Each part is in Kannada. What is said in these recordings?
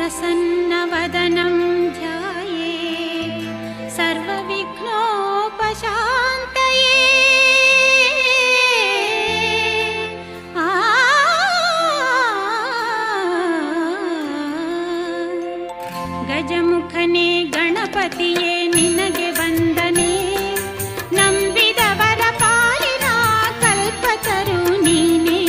प्रसन्नवदनं ध्यायेत् सर्वविघ्नोपशान्तये। ಗಜಮುಖನೇ ಗಣಪತಿಯೇ ನಿನಗೆ ವಂದನೆ, ನಂಬಿದವರ ಪಾಲಿನ ಕಲ್ಪತರು ನೀನೇ.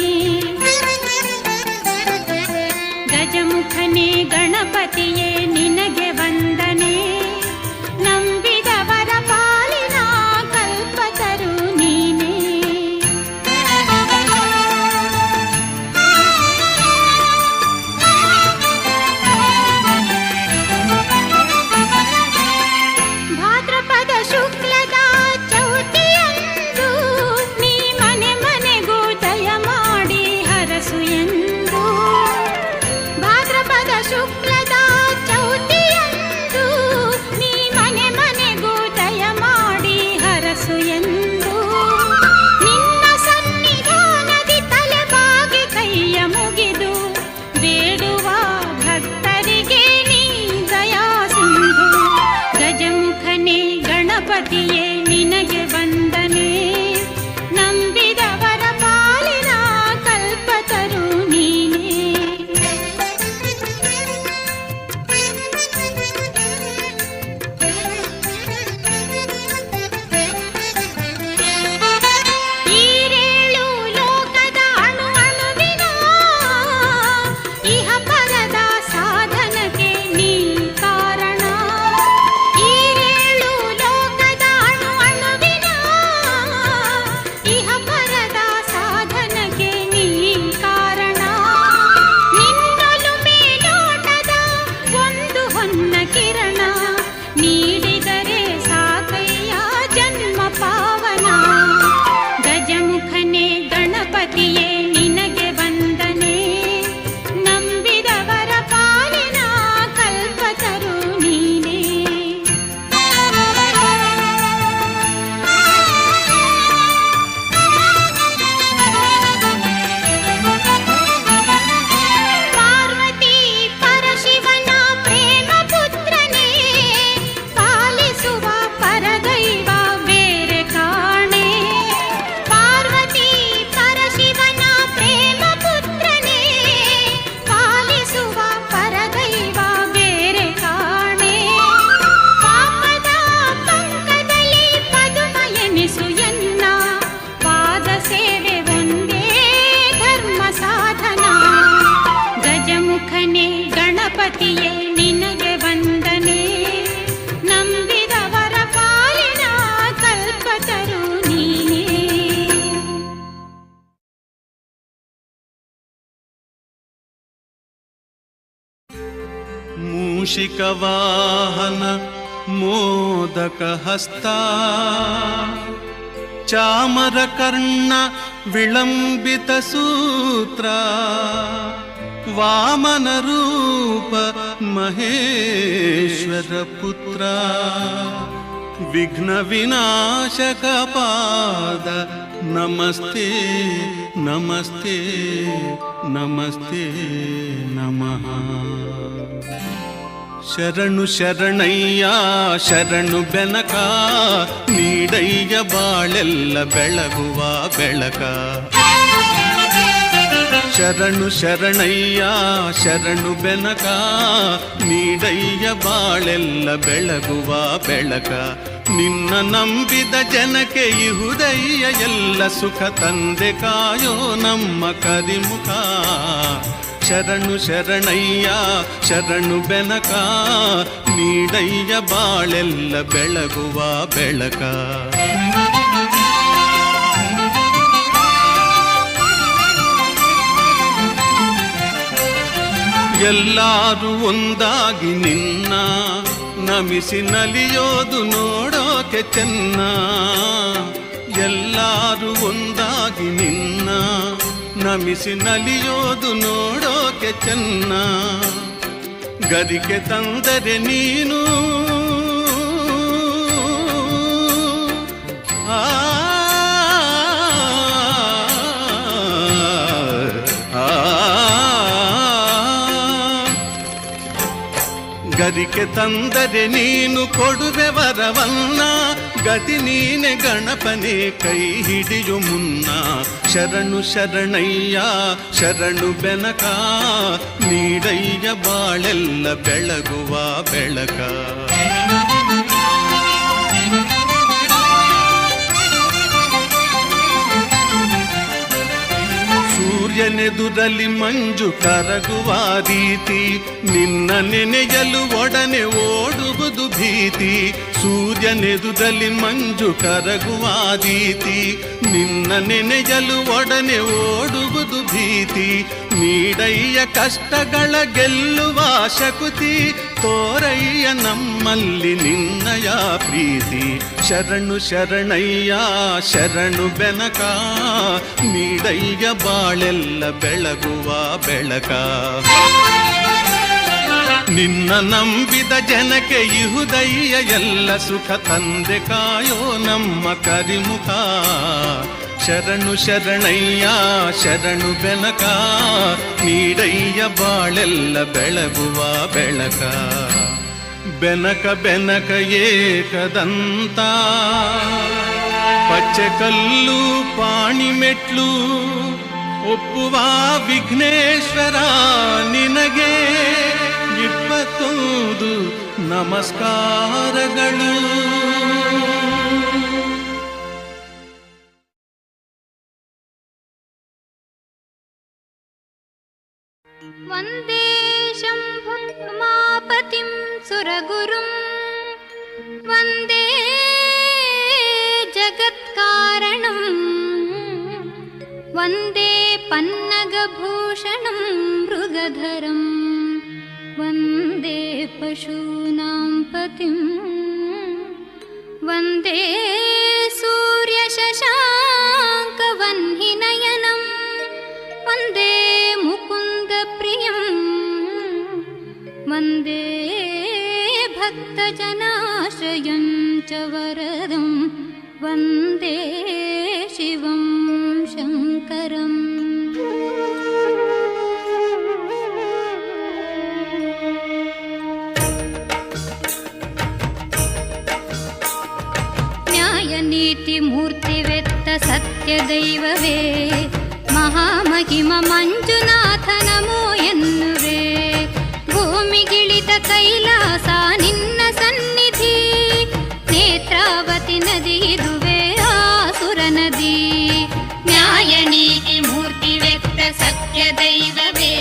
ಗಜಮುಖನೇ ಗಣಪತಿಯೇ ನಿನಗೆ ವಂದನೆ, ನಂಬಿದವರ ಪಾಲಿನ ಕಲ್ಪತರು ನೀನೇ. ಭಾದ್ರಪದ ಶುಕ್ಲದ ಚೌತಿಯಂದು ನೀ ಮನೆ ಮನೆಗೂ ದಯ ಮಾಡಿ ಹರಸು ಎಂದು. ಭಾದ್ರಪದ ಶುಕ್ಲದ ಚೌತಿಯಂದು ನೀ ಮನೆ ಮನೆಗೂ ದಯ ಮಾಡಿ ಹರಸು ಎಂದು. ನಿನ್ನ ಸನ್ನಿಧಾನದಿ ತಲೆ ಬಾಗಿ ಕೈಯ ಮುಗಿದು ಬೇಡುವ ಭಕ್ತರಿಗೆ ನೀ ದಯಾ ಸಿಂಧು. ಗಜಮುಖನೇ ಗಣಪತಿಯೇ ನಿನಗೆ ವಂದನೆ, ನಂಬಿದವರ ಪಾಲಿನ ಕಲ್ಪತರು ನೀನೇ. ಈರೇಳು ಲೋಕದ ಅಣು ಅಣುವಿನ ಇಹ ಪರದ ಸಾಧನಕ್ಕೆ ನೀ ಕಾರಣ. ಈರೇಳು ಲೋಕದ ಅಣು ಅಣುವಿನ ಇಹ ಪರದ ಸಾಧನಕ್ಕೆ ನೀ ಕಾರಣ. ನಿನ್ನೊಲು ಮೇಲೋಟದ ಒಂದು ಹೊನ್ನ ಕಿರಣ, ನೀಡಿದರೆ ಸಾಕಯ್ಯ ಜನ್ಮ ಪಾವನ. ಗಜಮುಖನೇ ಗಣಪತಿಯೇ ನಿನಗೆ ವಂದನೆ, ನಂಬಿದವರ ಪಾಲಿನ ಕಲ್ಪತರು ನೀನೇ. ಪಾರ್ವತಿ ಪರಶಿವನ ಪ್ರೇಮ ಪುತ್ರನೇ, ಪಾಲಿಸುವ ಪರದೈವ ಬೇರೆ ಕಾಣೆ. ಪಾರ್ವತಿ ಪರಶಿವನ ಪ್ರೇಮ ಪುತ್ರನೇ, ಪಾಲಿಸುವ ಪರದೈವ ಬೇರೆ ಕಾಣೆ. ಪಾಪದ ಪಂಕದಲ್ಲಿ ಪದುಮ ಎನಿಸು ಎನ್ನ, ಪಾದ ಸೇವೆ ಒಂದೇ ಧರ್ಮ ಸಾಧನ. ಗಜಮುಖನೇ ಗಣಪತಿಯೇ ನಿನಗೆ ವಂದನೆ, ನಂಬಿದವರ ಪಾಲಿನ ಕಲ್ಪತರು ನೀನೇ. ಮೂಷಿಕವಾಹನ ಮೋದಕಹಸ್ತ, ಚಾಮರಕರ್ಣ ವಿಳಂಬಿತ ಸೂತ್ರ, ವಾಮನ ರೂಪ ಮಹೇಶ್ವರ ಪುತ್ರ, ವಿಘ್ನ ವಿನಾಶಕ ಪಾದ ನಮಸ್ತೆ ನಮಸ್ತೆ ನಮಸ್ತೆ ನಮಃ. ಶರಣು ಶರಣಯ್ಯ ಶರಣು ಬೆನಕ, ನೀಡಯ್ಯ ಬಾಳೆಲ್ಲ ಬೆಳಗುವ ಬೆಳಕ. ಶರಣು ಶರಣಯ್ಯ ಶರಣು ಬೆನಕ, ನೀಡಯ್ಯ ಬಾಳೆಲ್ಲ ಬೆಳಗುವ ಬೆಳಕ. ನಿನ್ನ ನಂಬಿದ ಜನಕ್ಕೆ ಇಹುದಯ್ಯ ಎಲ್ಲ ಸುಖ ತಂದೆ ಕಾಯೋ ನಮ್ಮ ಕರಿಮುಖ. ಶರಣು ಶರಣಯ್ಯ ಶರಣು ಬೆನಕ, ನೀಡಯ್ಯ ಬಾಳೆಲ್ಲ ಬೆಳಗುವ ಬೆಳಕ. ಎಲ್ಲರೂ ಒಂದಾಗಿ ನಿನ್ನ ನಮಿಸಿ ನಲಿಯೋದು ನೋಡೋಕೆ ಚೆನ್ನ. ಎಲ್ಲರೂ ಒಂದಾಗಿ ನಿನ್ನ ನಮಿಸಿ ನಲಿಯೋದು ನೋಡೋಕೆ ಚೆನ್ನ. ಗದಿಗೆ ತಂದರೆ ನೀನು ಆ ಗರಿಕೆ ತಂದರೆ ನೀನು ಕೊಡುವೆ ವರವನ್ನ, ಗತಿ ನೀನೆ ಗಣಪನೆ ಕೈ ಹಿಡಿಯು ಮುನ್ನ. ಶರಣು ಶರಣಯ್ಯ ಶರಣು ಬೆನಕ, ನೀಡಯ್ಯ ಬಾಳೆಲ್ಲ ಬೆಳಗುವ ಬೆಳಕ. ಸೂರ್ಯನೆದುರಲ್ಲಿ ಮಂಜು ಕರಗುವ ರೀತಿ, ನಿನ್ನ ನೆನೆಯಲು ಒಡನೆ ಓಡುವುದು ಭೀತಿ. ಸೂರ್ಯನೆದುರಲ್ಲಿ ಮಂಜು ಕರಗುವ ರೀತಿ, ನಿನ್ನ ನೆನೆಯಲು ಒಡನೆ ಓಡುವುದು ಭೀತಿ. ನೀಡಯ್ಯ ಕಷ್ಟಗಳ ಗೆಲ್ಲುವ ಶಕುತಿ, ತೋರಯ್ಯ ನಮ್ಮಲ್ಲಿ ನಿನ್ನಯ ಪ್ರೀತಿ. ಶರಣು ಶರಣಯ್ಯ ಶರಣು ಬೆನಕ, ನೀಡಯ್ಯ ಬಾಳೆಲ್ಲ ಬೆಳಗುವ ಬೆಳಕ. ನಿನ್ನ ನಂಬಿದ ಜನಕ್ಕೆ ಇಹುದಯ್ಯ ಎಲ್ಲ ಸುಖ, ತಂದೆ ಕಾಯೋ ನಮ್ಮ ಕರಿಮುಖ. ಶರಣು ಶರಣಯ್ಯ ಶರಣು ಬೆನಕ, ನೀಡಯ್ಯ ಬಾಳೆಲ್ಲ ಬೆಳಗುವ ಬೆಳಕ. ಬೆನಕ ಬೆನಕ ಏಕದಂತ, ಪಚ್ಚೆಕಲ್ಲು ಪಾಣಿಮೆಟ್ಲು, ಒಪ್ಪುವ ವಿಘ್ನೇಶ್ವರ ನಿನಗೆ 21 ನಮಸ್ಕಾರಗಳು. ವಂದೇ ಶಂಭುಮಾಪತಿಂ ಸುರಗುರುಂ, ವಂದೇ ಜಗತ್ಕಾರಣಂ, ವಂದೇ ಪನ್ನಗಭೂಷಣಂ ಮೃಗಧರಂ, ವಂದೇ ಪಶೂನಾಂ ಪತಿಂ, ವಂದೇ ಸೂರ್ಯಶಶಾಂಕವನ್ಹಿನಯನಂ, ವಂದೇ ಮುಕುಂದಪ್ರಿಯಂ, ವಂದೇ ಭಕ್ತಜನಾಶ್ರಯಂ ಚ ವರದಂ, ವಂದೇ ಶಿವಂ ಶಂಕರಂ. ನ್ಯಾಯನೀತಿ ಮೂರ್ತಿವೆತ್ತ ಸತ್ಯದೈವವೇ, ಮಹಾಮಹಿಮ ಮಂಜುನಾಥ ನಮೋ ಎನ್ನುವೆ. ಭೂಮಿಗಿಳಿದ ಕೈಲಾಸ ನಿನ್ನ ಸನ್ನಿಧಿ, ನೇತ್ರಾವತಿ ನದಿ ಇದುವೆ ಆಸುರ ನದಿ. ನ್ಯಾಯನೀತಿ ಮೂರ್ತಿವೆತ್ತ ಸತ್ಯದೈವವೇ,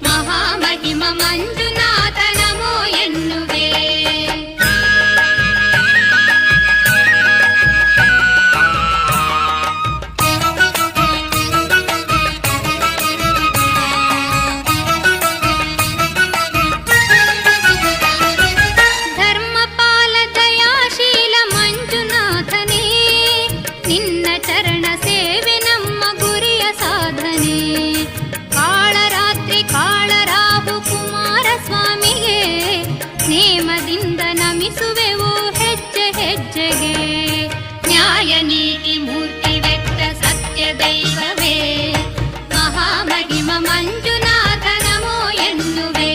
ಮಹಾಮಹಿಮ ಮಂಜುನಾಥ ನಮೋ ಎನ್ನುವೆ. ನೇಮದಿಂದ ನಮಿಸುವೆವು ಹೆಜ್ಜೆ ಹೆಜ್ಜೆಗೆ. ನ್ಯಾಯನೀತಿ ಮೂರ್ತಿವೆತ್ತ ಸತ್ಯದೈವವೇ, ಮಹಾಮಹಿಮ ಮಂಜುನಾಥ ನಮೋ ಎನ್ನುವೆ.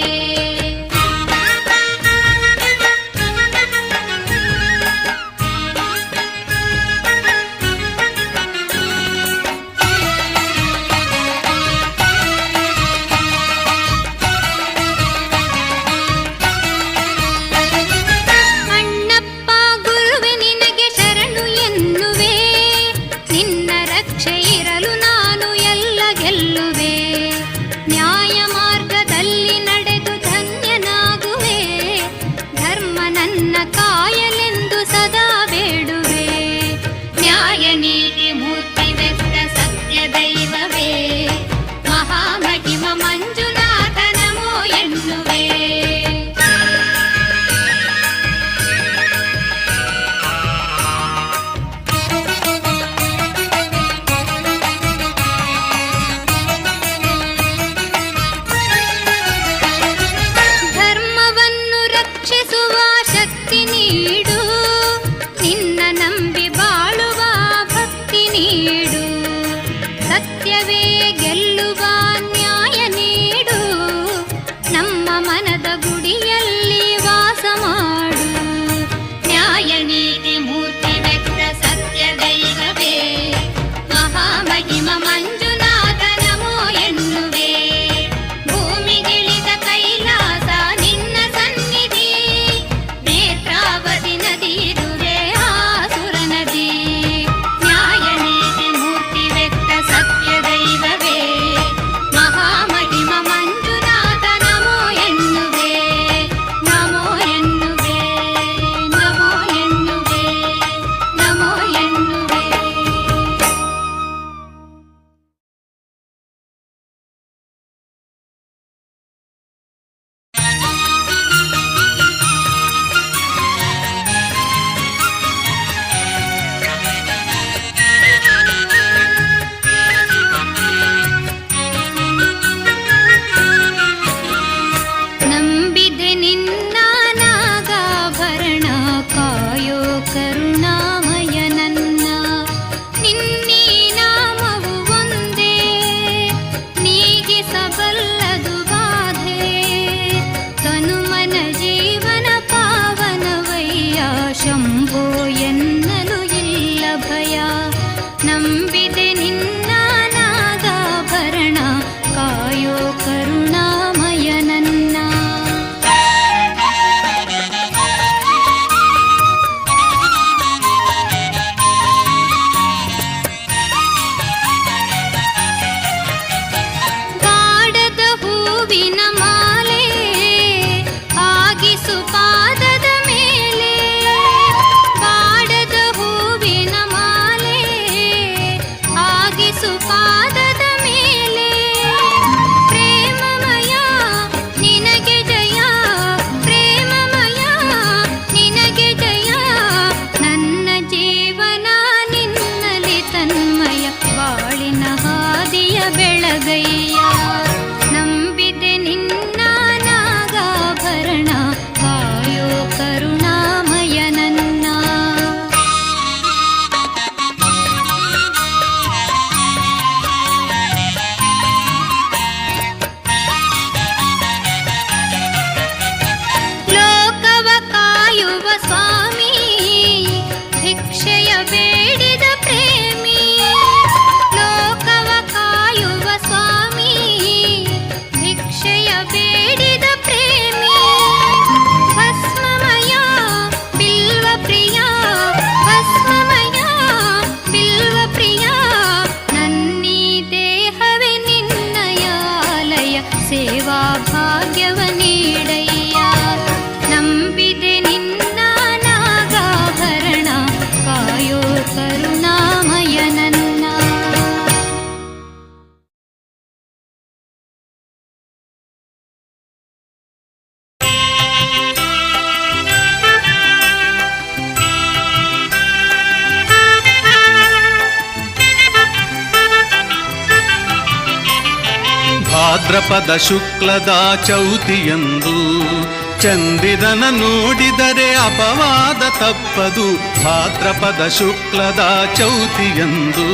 ತೀರಿಸಬಲ್ಲದು ಬಾಧೆ ತನುಮನ ಜೀವನ ಪಾವನವಯ್ಯ ಶಂಭೋ ಎನ್ನಲು ಇಲ್ಲ ಭಯ ನಂಬಿದೆ ನಿನ್ನ ನಾಗಾಭರಣ ಕಾಯೋ ಕರುಣಾಮಯ ನನ್ನ ಗಾಢದ ಹೂವಿನ ಮಾಲೆ ಆಗಿಸು ಪಾದದ ಮೇಲೆ ಗಾಢದ ಹೂವಿನ ಮಾಲೆ ಆಗಿಸು ಪಾದದ ಮೇಲೆ ಪ್ರೇಮಮಯ ನಿನಗೆ ಜಯ ಪ್ರೇಮಮಯ ನಿನಗೆ ಜಯ ನನ್ನ ಜೀವನ ನಿನ್ನಲಿ ತನ್ಮಯ ಬಾಳಿನ ಹಾದಿಯ ಬೆಳಗಯ್ಯ ನಂಬಿದೆ ನಿನ್ನ ನಾಗಾಭರಣ ಕಾಯೋ ಕರುಣಾಮಯ ನನ್ನ ಲೋಕವ ಕಾಯುವ ಸ್ವಾಮಿ ಭಿಕ್ಷೆಯ ಬೇಡಿದ ಪ್ರೇಮಿ ಲೋಕವ ಕಾಯುವ ಸ್ವಾಮಿ ಭಿಕ್ಷೆಯ ಬೇಡಿದ ಪ್ರೇಮಿ ಭಸ್ಮಮಯ ಬಿಲ್ವ ಪ್ರಿಯ ಭಸ್ಮಮಯ ಬಿಲ್ವ ಪ್ರಿಯ ನನ್ನೀ ದೇಹವೇ ನಿನ್ನಯ ಆಲಯ ಸೇವಾ ಭಾಗ್ಯವ ನೀಡಯ್ಯ ನಂಬಿದೆ ನಿನ್ನ ನಾಗಾಭರಣ ಕಾಯೋ ಕರುಣಾಮಯ ನನ್ನ ಭಾದ್ರಪದ ಶುಕ್ಲದ ಚೌತಿಯಂದು ಚಂದಿರನ ನೋಡಿದರೆ ಅಪವಾದ ತಪ್ಪದು ಭಾದ್ರಪದ ಶುಕ್ಲದ ಚೌತಿಯಂದು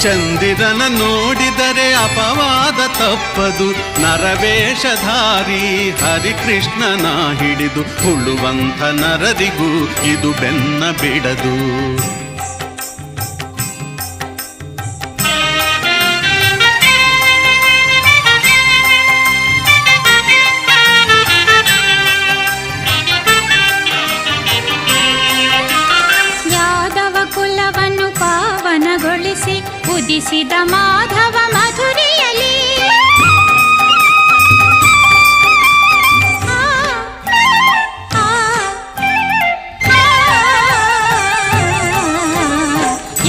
ಚಂದಿರನ ನೋಡಿದರೆ ಅಪವಾದ ತಪ್ಪದು ನರವೇಷಧಾರಿ ಹರಿಕೃಷ್ಣನ ಹಿಡಿದು ಹುಳುವಂಥ ನರರಿಗೂ ಇದು ಬೆನ್ನ ಬಿಡದು ಯಾದವ ಕುಲವನ್ನು ಪಾವನಗೊಳಿಸಿ ಉದಿಸಿದ ಮಾಧವ ಮಧುರೆಯಲಿ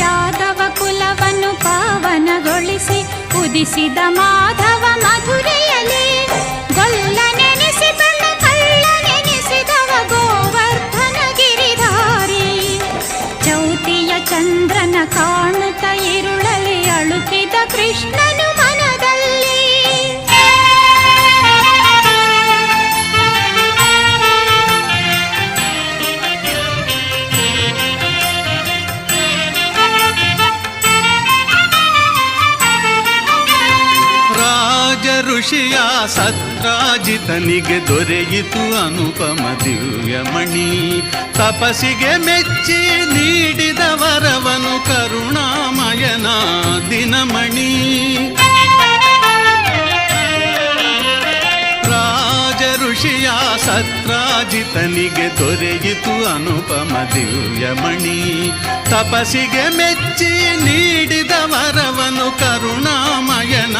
ಯಾದವ ಕುಲವನ್ನು ಪಾವನಗೊಳಿಸಿ ಉದಿಸಿದ ಮಾಧವ ಮಧುರೆಯಲಿ ಗೊಲ್ಲ ನೆನೆಸಿದಳು ಕಳ್ಳ ನೆನೆಸಿದವ ಗೋವರ್ಧನ ಗಿರಿಧಾರಿ ಚೌತಿಯ ಚಂದ್ರನ ಕಾಣುತ್ತ ಇರುಳಲಿ ಅಳುತ್ತಿದ್ದ ಕೃಷ್ಣನು ಮನದಲ್ಲಿ ರಾಜ ಋಷಿಯ ಸತ್ರಾಜಿತನಿಗೆ ದೊರೆಯಿತು ಅನುಪಮ ದಿವ್ಯಮಣಿ ತಪಸ್ಸಿಗೆ ಮೆಚ್ಚಿ ನೀಡಿದ ವರವನು ಕರುಣಾಮಯನ ದಿನಮಣಿ ರಾಜ ಋಷಿಯ ಸತ್ರಾಜಿತನಿಗೆ ದೊರೆಯಿತು ಅನುಪಮ ದಿವ್ಯಮಣಿ ತಪಸ್ಸಿಗೆ ಮೆಚ್ಚಿ ನೀಡಿದ ವರವನು ಕರುಣಾಮಯನ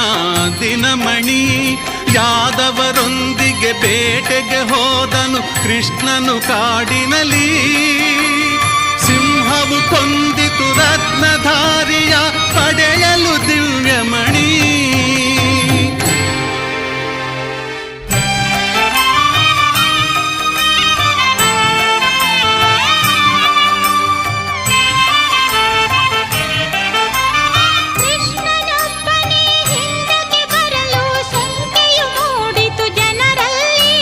ದಿನಮಣಿ ಯಾದವರೊಂದಿಗೆ ಬೇಟೆಗೆ ಹೋದನು ಕೃಷ್ಣನು ಕಾಡಿನಲಿ ಸಿಂಹವು ಕೊಂದಿತು ರತ್ನಧಾರಿಯ ಪಡೆಯಲು ದಿವ್ಯಮಣಿ ಕೃಷ್ಣನೊಬ್ಬನೇ ಹಿಂದಕ್ಕೆ ಬರಲು ಶಂಕೆಯು ಮೂಡಿತು ಜನರಲ್ಲಿ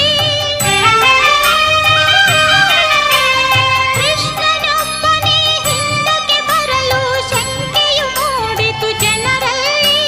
ಕೃಷ್ಣನೊಬ್ಬನೇ ಹಿಂದಕ್ಕೆ ಬರಲು ಶಂಕೆಯು ಮೂಡಿತು ಜನರಲ್ಲಿ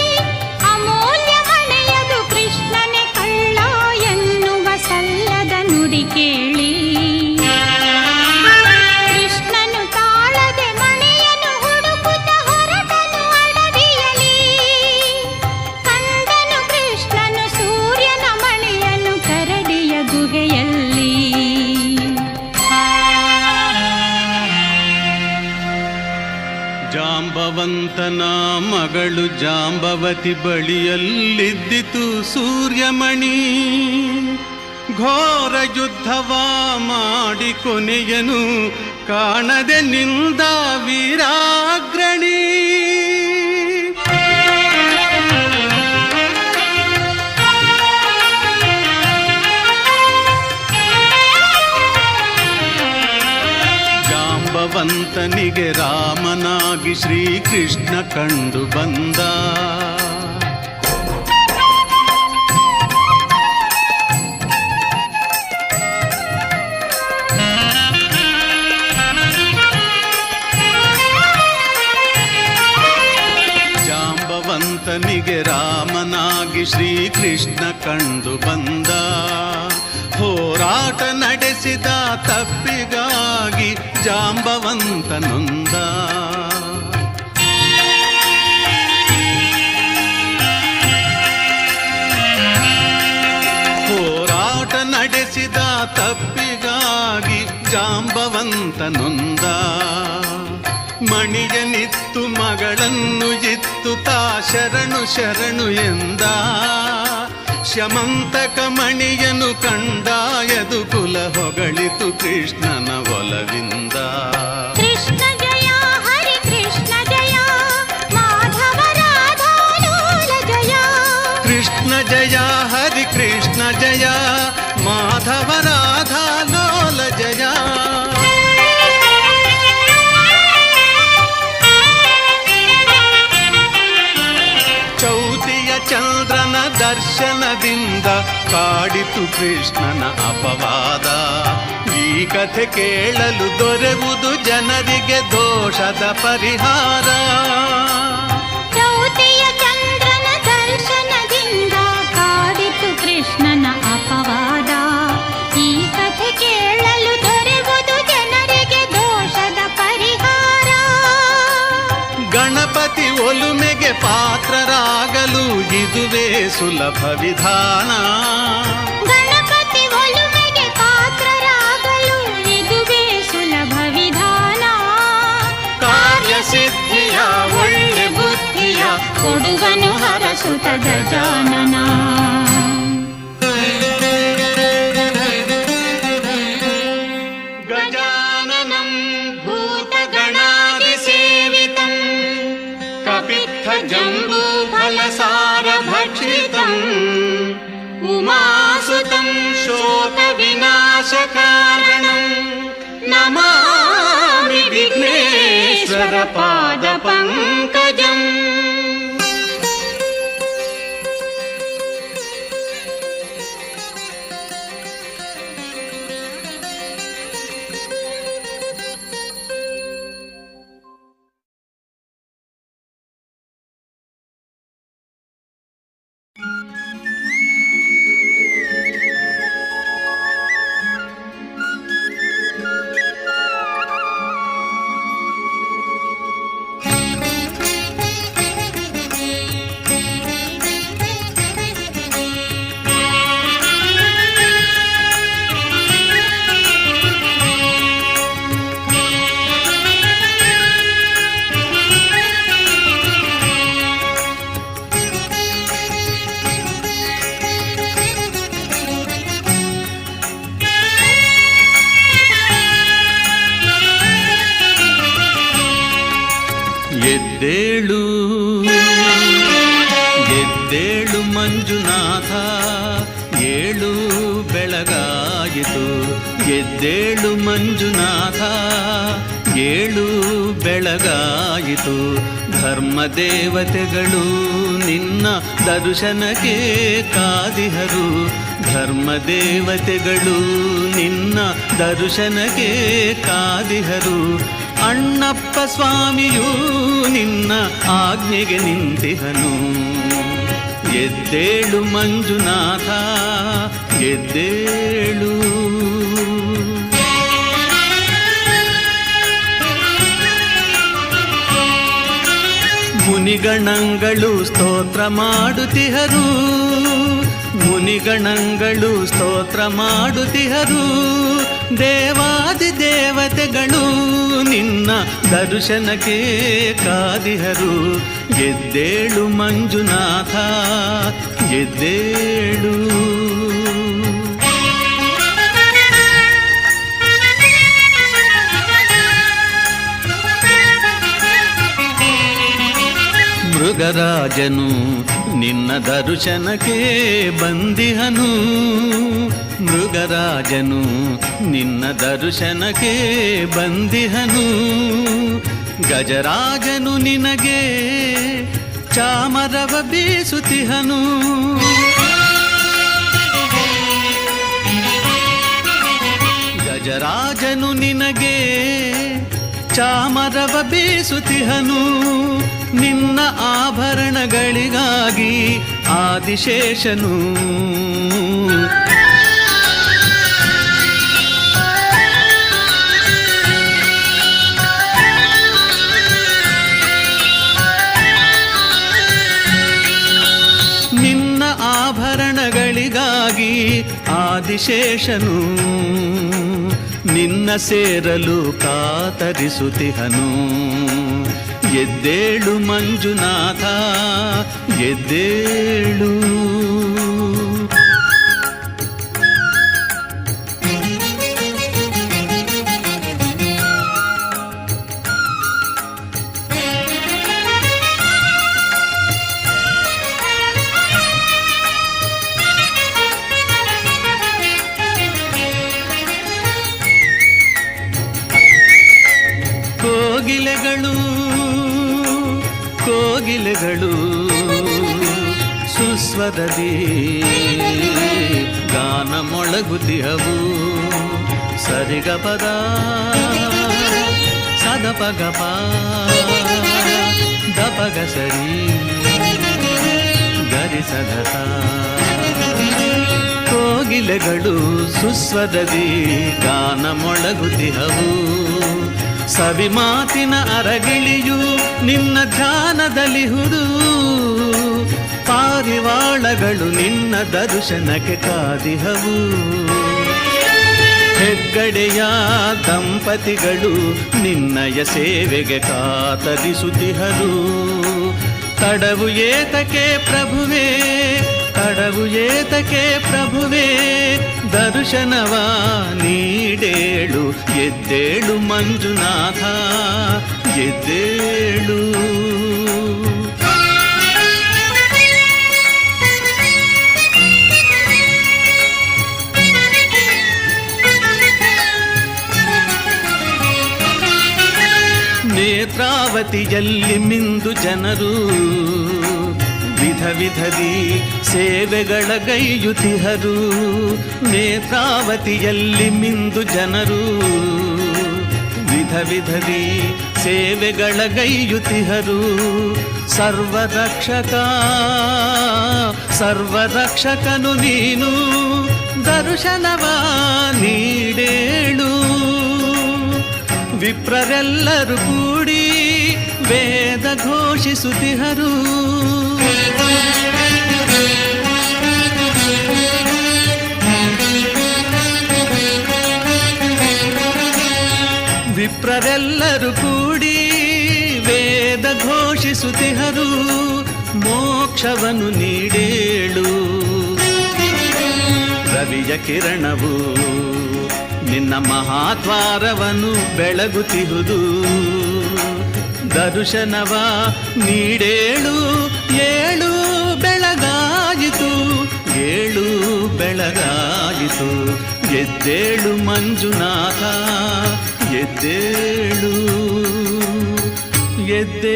ಜಾಂಬವಂತನ ಮಗಳು ಜಾಂಬವತಿ ಬಳಿಯಲ್ಲಿದ್ದಿತು ಸೂರ್ಯಮಣಿ. ಘೋರ ಯುದ್ಧವ ಮಾಡಿ ಕೊನೆಯನು ಕಾಣದೆ ನಿಂದ ವೀರಾಗ್ರಣಿ. ಜಾಂಬವಂತನಿಗೆ ರಾಮನಾಗಿ ಶ್ರೀಕೃಷ್ಣ ಕಂಡು ಬಂದ. ಜಾಂಬವಂತನಿಗೆ ರಾಮನಾಗಿ ಶ್ರೀಕೃಷ್ಣ ಕಂಡು ಬಂದ. ಹೋರಾಟ ನಡೆಸಿದ ತಪ್ಪಿಗಾಗಿ ಜಾಂಬವಂತ ನೊಂದ. ಹೋರಾಟ ನಡೆಸಿದ ತಪ್ಪಿಗಾಗಿ ಜಾಂಬವಂತ ನೊಂದ. ಮಣಿಯನಿತ್ತು ಮಗಳನ್ನು ಇತ್ತು ತಾ ಶರಣು ಶರಣು ಎಂದ. ಶಮಂತಕ ಮಣಿಯನು ಕಂಡಾಯದು ಕುಲ ಹೊಗಳಿತು ಕೃಷ್ಣನ ಒಲವಿಂದ. ಕೃಷ್ಣ ಜಯ ಹರಿ ಕೃಷ್ಣ ಜಯ ಮಾಧವ ರಾಧಾ ಲೋಲ ಜಯ. ಕೃಷ್ಣ ಜಯ ಹರಿ ಕೃಷ್ಣ ಜಯ ಮಾಧವ ರಾಧಾ ಲೋಲ ಜಯ. ಚೌತಿಯ ಚಂದ್ರನ ದರ್ಶನದಿಂದ ಕಾಡಿತು ಕೃಷ್ಣನ ಅಪವಾದ. ಈ ಕಥೆ ಕೇಳಲು ದೊರೆಯುವುದು ಜನರಿಗೆ ದೋಷದ ಪರಿಹಾರ. ಚೌತಿಯ ಚಂದ್ರನ ದರ್ಶನದಿಂದ ಕಾಡಿತು ಕೃಷ್ಣನ ಅಪವಾದ. ಈ ಕಥೆ ಕೇಳಲು ದೊರೆಯುವುದು ಜನರಿಗೆ ದೋಷದ ಪರಿಹಾರ. ಗಣಪತಿ ಒಲುಮೆಗೆ ಪಾತ್ರರಾಗಲು ಇದುವೇ ಸುಲಭ ವಿಧಾನ. ಗಣಪತಿ ಒಲುಮೆಗೆ ಪಾತ್ರರಾಗಲು ಇದುವೇ ಸುಲಭ ವಿಧಾನ. ಕಾರ್ಯಸಿದ್ಧಿಯ ಒಳ್ಳೆ ಬುದ್ಧಿಯ ಕೊಡುವನು ಹರಸುತ ಗಜಾನನ. ಗಜಾನನಂ ಭೂತಗಣಾದಿ ಸೇವಿತಂ ಕಪಿತ್ಥ ಜಂಬೂಫಲಸಾರ ಭಕ್ಷಿತಂ ಉಮಾಸುತಂ ಶೋಕ ವಿನಾಶ ಕಾರಣಂ ನಮಾಮಿ ವಿಘ್ನೇಶ್ವರ ಪಾದ ಪಂಕಜಂ. ಎದ್ದೇಳು ಎದ್ದೇಳು ಮಂಜುನಾಥ, ಏಳು ಬೆಳಗಾಯಿತು. ಎದ್ದೇಳು ಮಂಜುನಾಥ, ಏಳು ಬೆಳಗಾಯಿತು. ಧರ್ಮ ದೇವತೆಗಳು ನಿನ್ನ ದರ್ಶನಕ್ಕೆ ಕಾದಿಹರು. ಧರ್ಮ ದೇವತೆಗಳು ನಿನ್ನ ದರ್ಶನಕ್ಕೆ ಕಾದಿಹರು. ಅಣ್ಣಪ್ಪ ಸ್ವಾಮಿಯೂ ನಿನ್ನ ಆಜ್ಞೆಗೆ ನಿಂತಿಹನು. ಎದ್ದೇಳು ಮಂಜುನಾಥ, ಎದ್ದೇಳು. ಮುನಿಗಣಗಳು ಸ್ತೋತ್ರ ಮಾಡುತ್ತಿಹರು. ಮುನಿಗಣಗಳು ಸ್ತೋತ್ರ ಮಾಡುತ್ತಿಹರು. ದೇವಾದಿ ದೇವತೆಗಳು ನಿನ್ನ ದರ್ಶನಕ್ಕೆ ಕಾದಿಹರು. ಎದ್ದೇಳು ಮಂಜುನಾಥ ಎದ್ದೇಳು. ಮೃಗರಾಜನು ನಿನ್ನ ದರ್ಶನಕ್ಕೆ ಬಂದಿಹನು. ಮೃಗರಾಜನು ನಿನ್ನ ದರ್ಶನಕ್ಕೆ ಬಂದಿಹನು. ಗಜರಾಜನು ನಿನಗೆ ಚಾಮರವ ಬೀಸುತ್ತಿಹನು. ಗಜರಾಜನು ನಿನಗೆ ಚಾಮರವ ಬೀಸುತ್ತಿಹನು. ನಿನ್ನ ಆಭರಣಗಳಿಗಾಗಿ ಆದಿಶೇಷನು ನಿನ್ನ ಆಭರಣಗಳಿಗಾಗಿ ಆದಿಶೇಷನು ನಿನ್ನ ಸೇರಲು ಕಾತರಿಸುತ್ತಿಹನು. ಎದ್ದೇಳು ಮಂಜುನಾಥ ಎದ್ದೇಳು. ಕೋಗಿಲೆಗಳು ಸುಸ್ವರದಿ ಗಾನ ಮೊಳಗುತಿಹವು. ಸರಿಗಪದ ಸದಪಗಪ ದಪಗ ಸರಿ ಗರಿಸದಸ. ಕೋಗಿಲೆಗಳು ಸುಸ್ವರದಿ ಗಾನ ಮೊಳಗುತಿಹವು. ಸವಿ ಮಾತಿನ ಅರಗಿಳಿಯು ನಿನ್ನ ಧ್ಯಾನದಲ್ಲಿಹುದು. ಪಾರಿವಾಳಗಳು ನಿನ್ನ ದರ್ಶನಕ್ಕೆ ಕಾದಿಹವು. ಹೆಗ್ಗಡೆಯ ದಂಪತಿಗಳು ನಿನ್ನಯ ಸೇವೆಗೆ ಕಾತರಿಸುತ್ತಿಹರು. ತಡವು ಏತಕ್ಕೆ ಪ್ರಭುವೇ ತಡವು ಏತಕ್ಕೆ ಪ್ರಭುವೇ ದರ್ಶನವ ನೀಡೇಳು. ಎದ್ದೇಳು ಮಂಜುನಾಥ ಎದ್ದೇಳು. ನೇತ್ರಾವತಿಯಲ್ಲಿ ಮಿಂದು ಜನರು ವಿಧ ವಿಧದಿ ಸೇವೆಗಳ ಗೈಯುತಿಹರು. ನೇತ್ರಾವತಿಯಲ್ಲಿ ಮಿಂದು ಜನರು ವಿಧ ವಿಧದಿ ಸೇವೆಗಳ ಗೈಯುತಿಹರು. ಸರ್ವರಕ್ಷಕನು ನೀನು ದರ್ಶನವ ನೀಡೇಳು. ವಿಪ್ರರೆಲ್ಲರೂ ಕೂಡಿ ವೇದ ಘೋಷಿಸುತ್ತಿಹರು. ವಿಪ್ರರೆಲ್ಲರೂ ಕೂಡಿ ವೇದ ಘೋಷಿಸುತ್ತಿಹರು. ಮೋಕ್ಷವನ್ನು ನೀಡೇಳು. ರವಿಯ ಕಿರಣವು ನಿನ್ನ ಮಹಾದ್ವಾರವನ್ನು ಬೆಳಗುತ್ತಿಹುದು. ದರ್ಶನವ ನೀಡೇಳು. ಏಳು ಬೆಳಗಾಯಿತು ಏಳು ಬೆಳಗಾಯಿತು. ಎದ್ದೇಳು ಮಂಜುನಾಥ ಎದ್ದೇಳು ಎದ್ದೇಳು.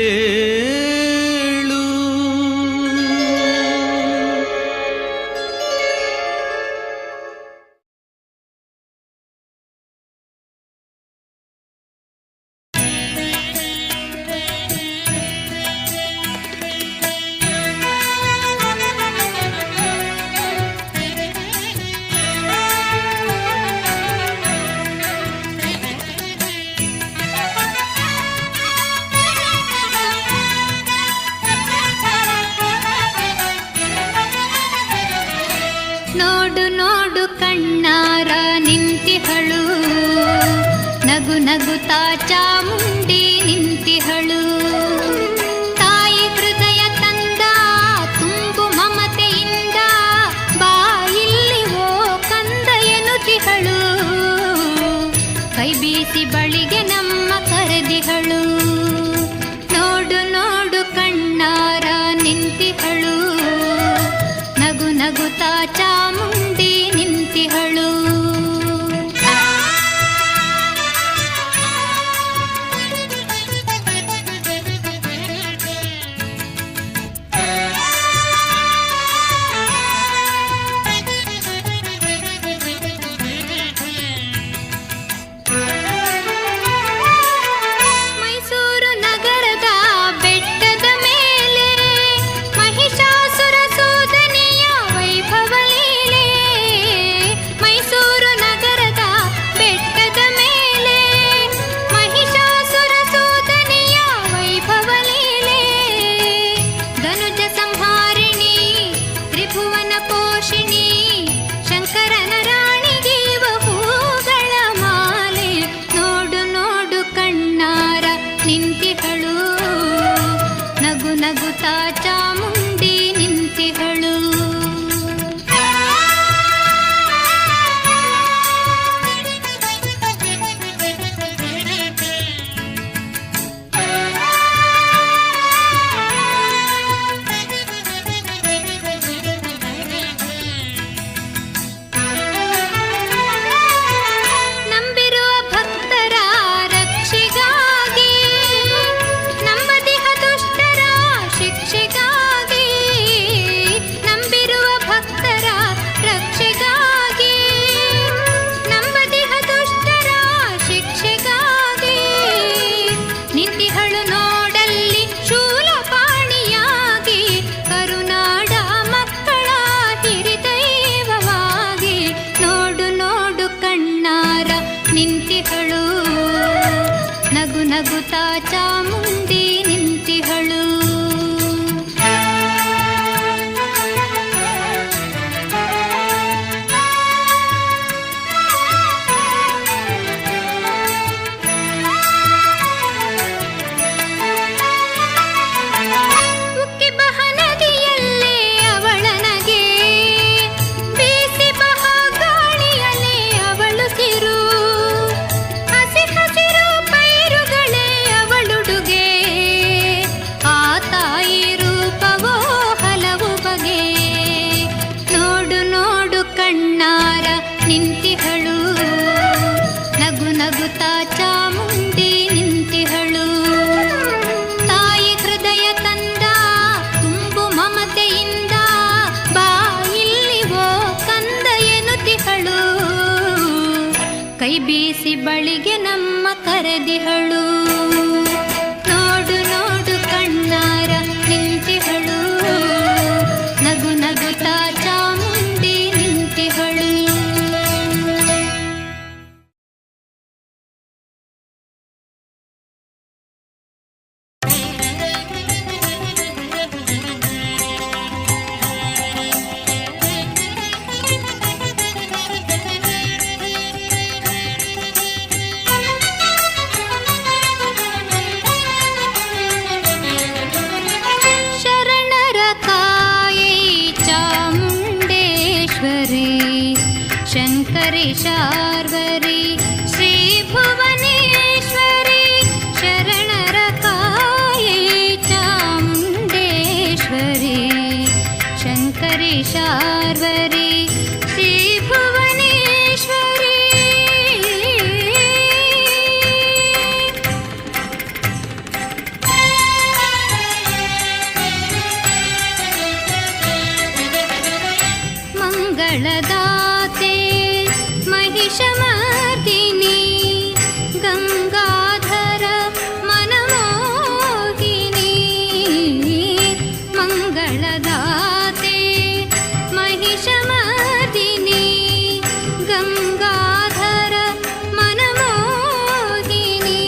ನೋಡು ನೋಡು ಕಣ್ಣಾರ ನಿಂತಿಹಳು ನಗು ನಗುತ್ತಾ ಚಾಮುಂಡಿ ನಿಂತಿಹಳು. ತಾಯಿ ಹೃದಯ ತಂದ ತುಂಬು ಮಮತೆಯಿಂದ ಬಾ ಇಲ್ಲಿ ಓ ಕಂದ ಎನ್ನುತ್ತಿಹಳು. ಕೈ ಬೀಸಿ ಬಳಿಗೆ ನಮ್ಮ ಕರೆದಿಹಳು. ನೋಡು ನೋಡು ಕಣ್ಣಾರ ನಿಂತಿಹಳು. ನಗು ನಗುತ್ತಾ ಚಾಮುಂಡಿ ನಿಂತಿಹಳು. ಮೈಸೂರು ನಗರದ ಬೆಟ್ಟದ ಮೇಲೆ ಮಹಿಷಾಸುರ ಸೂದನೆಯ ವೈಭವ ಲೀಲೆ. ಮೈಸೂರು ನಗರದ ಬೆಟ್ಟದ ಮೇಲೆ ಮಹಿಷಾಸುರ ಸೂದನೆಯ ವೈಭವ ಲೀಲೆ. ಧನುಜ ಸಂಹಾರಿಣಿ ತ್ರಿಭುವನ ಪೋಷಿಣಿ ಶಂಕರನ ರಾಣಿಗೀವ ಹೂಗಳ ಮಾಲೆ. ನೋಡು ನೋಡು ಕಣ್ಣಾರ ನಿಂತಿಹಳು. ನಗು ನಗುತ್ತಾ ಚಾಮುಂಡಿ ನಿಂತಿಹಳು. ನಂಬಿರುವ ಭಕ್ತರ ರಕ್ಷೆಗಾಗಿ ನಂಬದಿಹ ದುಷ್ಟರ ಶಿಕ್ಷೆಗಾಗಿ. ನಂಬಿರುವ ಭಕ್ತರ ರಕ್ಷೆಗಾಗಿ ನಂಬದಿಹ ದುಷ್ಟರ ಶಿಕ್ಷೆಗಾಗಿ. ನಿಂತಿಹಳು ನೋಡಲ್ಲಿ ಶೂಲಪಾಣಿಯಾಗಿ ಕರುನಾಡ ಮಕ್ಕಳ ಹಿರಿದೈವವಾಗಿ. ನೋಡು ನೋಡು ಕಣ್ಣಾರ ನಿಂತಿಹಳು. ನಗು ನಗುತ್ತಾ ಚಾಮುಂಡಿ ನಿಂತಿಹಳು. ಉಕ್ಕಿ ಬಹ ನದಿಯಲ್ಲೇ ಅವಳನಗೆ ಬೀಸಿ ಬಹ ಗಾಳಿಯಲ್ಲೇ ಅವಳು ಸಿರು. ಹಸಿ ಹಸಿರು ಪೈರುಗಳೇ ಅವಳುಡುಗೆ. ಆ ತಾಯಿ ರೂಪವೋ ಹಲವು ಬಗೆ. ನೋಡು ನೋಡು ಕಣ್ಣಾರ ನಿಂತಿಹಳು. ನಗು ನಗುತ್ತಾ ಚಾಮುಂಡಿ ನಿಂತಿಹಳು. ತಾಯಿ ಹೃದಯ ತಂದ ತುಂಬು ಮಮತೆಯಿಂದ ಬಾ ಇಲ್ಲಿ ಓ ಕಂದ ಎನ್ನುತ್ತಿಹಳು. ಕೈ ಬೀಸಿ ಬಳಿಗೆ ನಮ್ಮ ಕರೆದಿಹಳು. ನೋಡು ನೋಡು ಕಣ್ಣಾರ ನಿಂತಿಹಳು. ನಗು ನಗುತ್ತಾ ಚಾಮುಂಡಿ ನಿಂತಿಹಳು. ಶರಣರ ಕಾಯೈ ಚಾಮುಂಡೇಶ್ವರಿ ಶಂಕರಿ ಶಾರ್ವರಿ ಶ್ರೀ ಭುವನೇಶ್ವರಿ. ಶರಣರ ಕಾಯೈ ಚಾಮುಂಡೇಶ್ವರಿ ಶಂಕರಿ ಶಾರ್ವರಿ ಶ್ರೀ ಭುವನೇಶ್ವರಿ. ಮಂಗಳದಾತೆ ಮಹಿಷಮರ್ದಿನಿ ಗಂಗಾಧರ ಮನಮೋಹಿನಿ. ಮಂಗಳದಾತೆ ಮಹಿಷಮರ್ದಿನಿ ಗಂಗಾಧರ ಮನಮೋಹಿನಿ.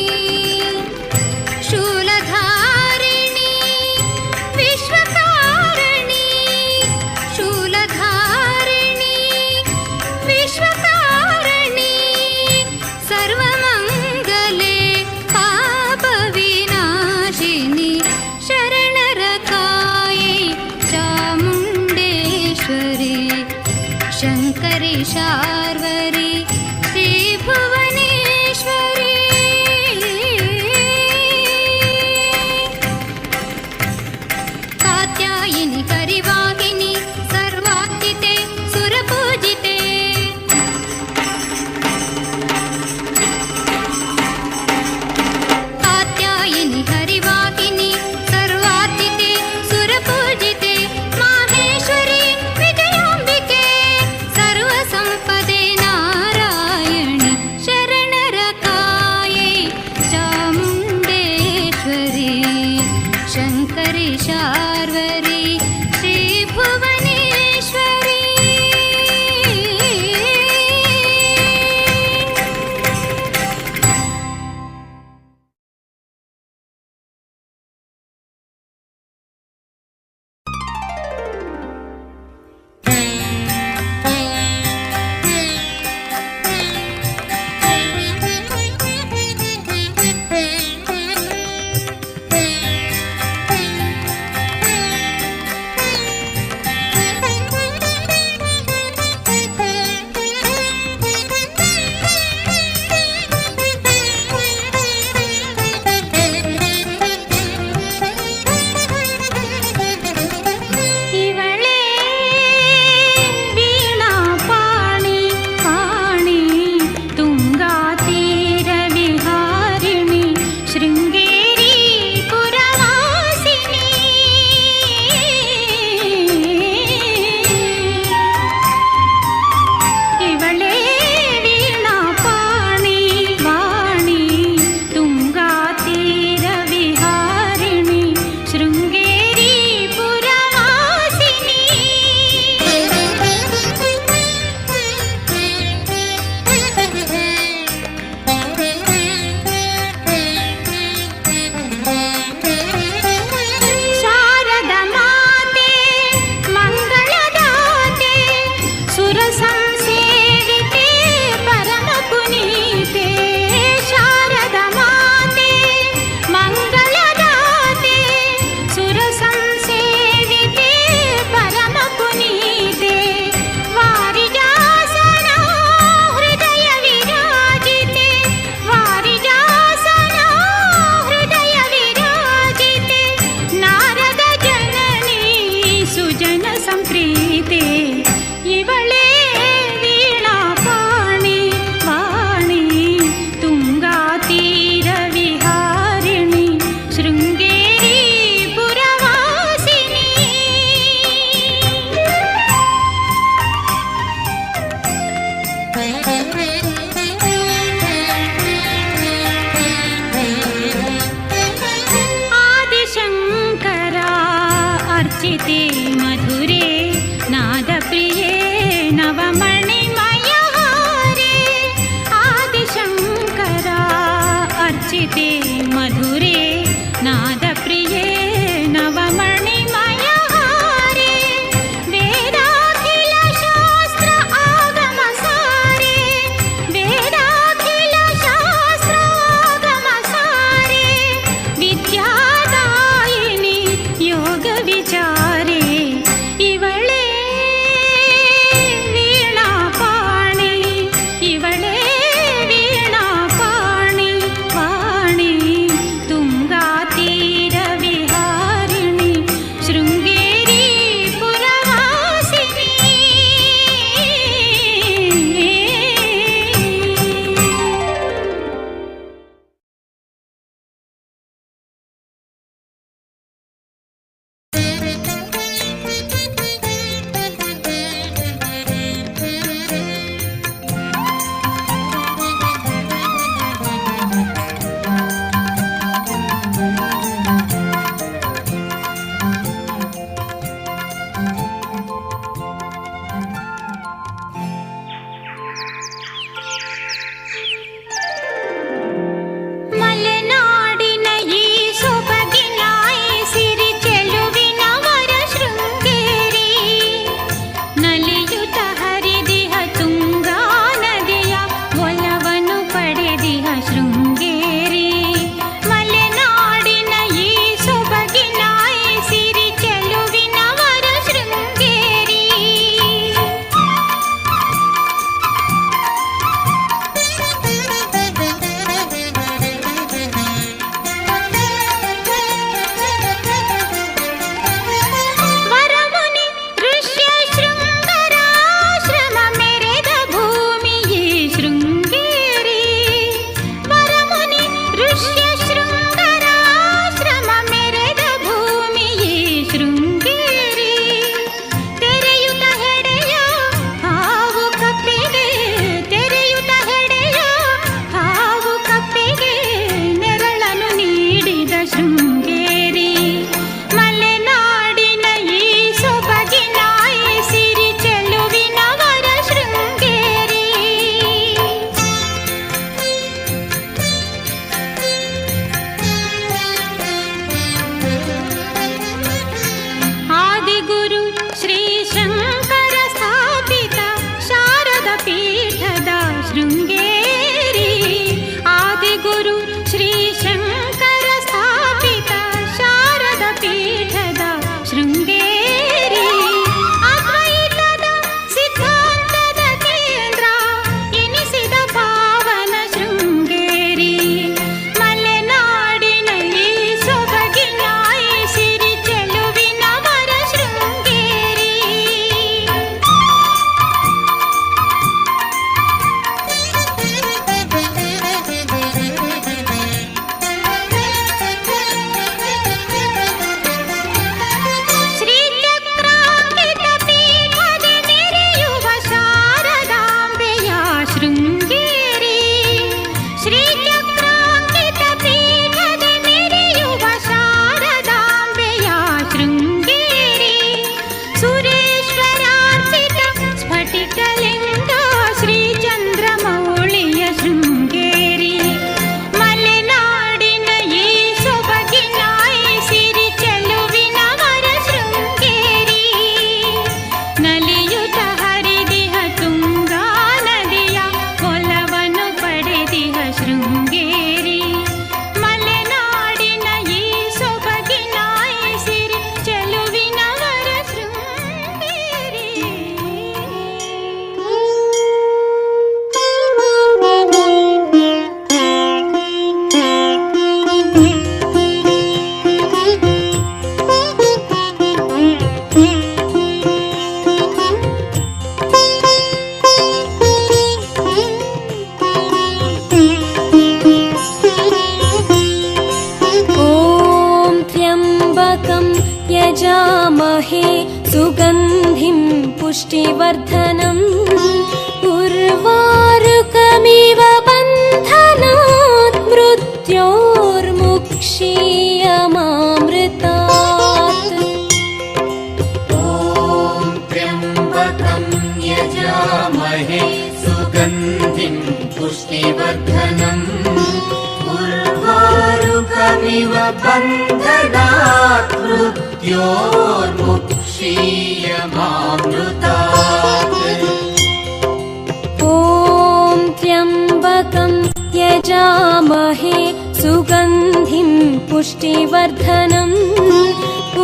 ಶೂಲಧಾರಿಣಿ ವಿಶ್ವಕಾರಣಿ. ಶೂಲಧಾರಿಣಿ ವಿಶ್ವಕಾರಣಿ शङ्करि श्रीभुवनेश्वरी कात्यायिनि करिवाहिनि सर्वात्मिते सुरपूजिते कात्यायिनि हरिवाहिनि सर्वात्मिते सुरपूजिते माहेश्वरी विजयाम्बिके सर्वसम्पदे नारायणि शरणरकायै चामुण्डेश्वरी शङ्करि शार्वरी श्रीभुवनेश्वरी ಇರಲೆಂದ ಶ್ರೀಚಂದ್ರಮೌಳಿಯ ಶೃಂಗೇರಿ ಮಲೆನಾಡಿನ ಈ ಸೊಬಗಿನ ಈ ಸಿರಿ ಚೆಲುವಿನ ವರ ಶೃಂಗೇರಿ ನಲಿಯುತ ಹರಿದಿಹ ತುಂಗಾ ನದಿಯ ಒಲವನ್ನು ಪಡೆದಿಹ ಶೃಂಗೇರಿ ಮಲೆನಾಡಿನ ಈ ಸೊಬಗಿನ ಈ ಸಿರಿ ಚೆಲುವಿನ ವರ ಶೃಂಗೇರಿ. ॐ त्र्यम्बकं यजामहे सुगन्धिं पुष्टिवर्धनम् उर्वारुकमिव बन्धनात् मृत्योर्मुक्षीयमामृतात्. ॐ त्र्यम्बकं यजामहे सुगन्धिं पुष्टिवर्धनम् उर्वारुकमिव बन्धनात् मृत्योर्मुक्षीयमामृतात्. ॐ त्र्यम्बकं यजामहे सुगन्धिं पुष्टिवर्धनम्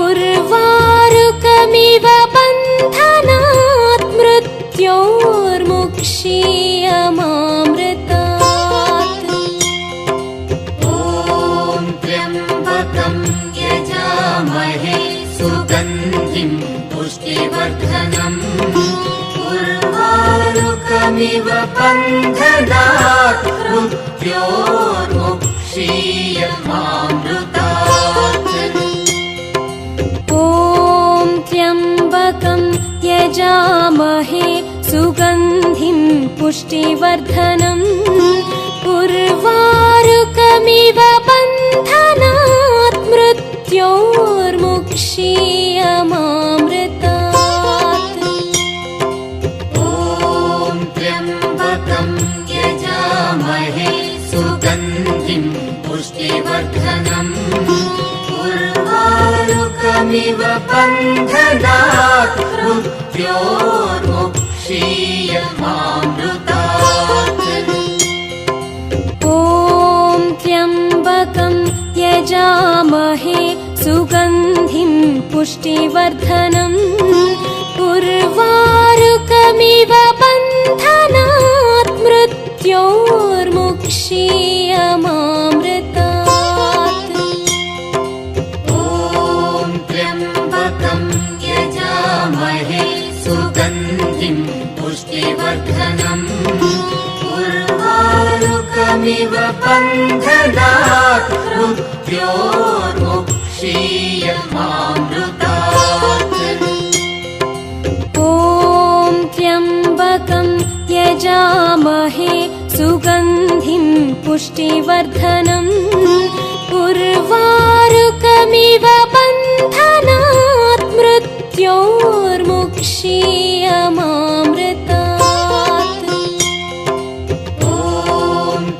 उर्वारुकमिव बन्धनात् मृत्योर्मुक्षीयमामृतात्. ॐ त्र्यम्बकं यजामहे सुगन्धिं पुष्टिवर्धनम् उर्वारुकमिव बन्धनात् मृत्योर्मुक्षीयमामृतात्. ॐ त्र्यम्बकं यजामहे सुगन्धिं पुष्टिवर्धनम् उर्वारुकमिव बन्धनात् मृत्योर्मुक्षीयमामृतात्. ॐ त्र्यम्बकं यजामहे सुगन्धिं पुष्टिवर्धनम् उर्वारुकमिव बन्धनात् मृत्योर्मुक्षीयमामृतात्. ॐ त्र्यम्बकं यजामहे सुगन्धिं पुष्टिवर्धनम् उर्वारुकमिव बन्धनात् मृत्योर्मुक्षीयमामृतात्. ॐ त्र्यम्बकं यजामहे सुगन्धिं पुष्टिवर्धनम् उर्वारुकमिव बन्धनात् मृत्योर्मुक्षीयमामृतात्. ॐ त्र्यम्बकं यजामहे सुगन्धिं पुष्टिवर्धनम् उर्वारुकमिव बन्धनात् मृत्योर्मुक्षीयमामृतात्. ॐ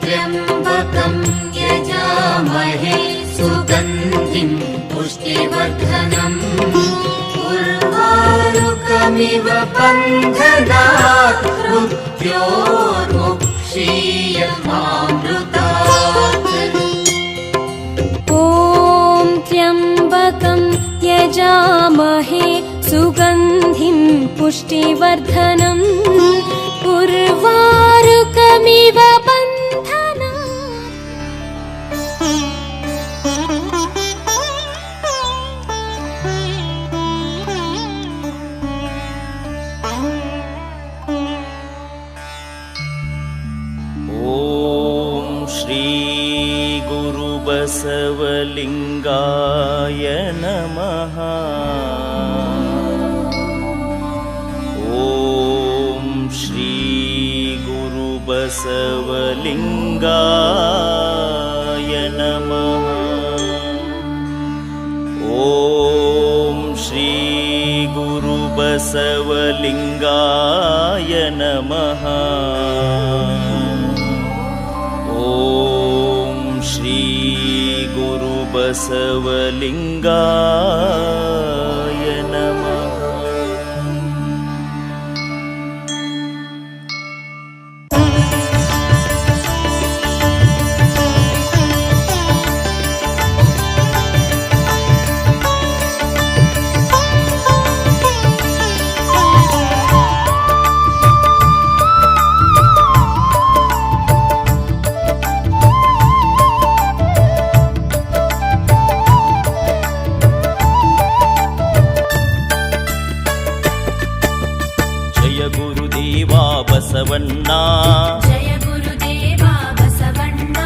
त्र्यम्बकं यजामहे सुगन्धिं पुष्टिवर्धनम् उर्वारुकमिव बन्धनात् मृत्योर्मुक्षीयमामृतात्. ॐ त्र्यम्बकं यजामहे सुगन्धिं पुष्टिवर्धनम् उर्वारुकमिव बसवलिंगाय नमः। ॐ श्री गुरु बसवलिंगाय नमः। ॐ श्री गुरु ಬಸವಲಿಂಗಾಯ ನಮಃ. ಓಂ ಶ್ರೀ ಗುರು ಬಸವಲಿಂಗಾಯ ನಮಃ. ಬಸವಣ್ಣ ಜಯ ಗುರುದೇವ ಬಸವಣ್ಣ,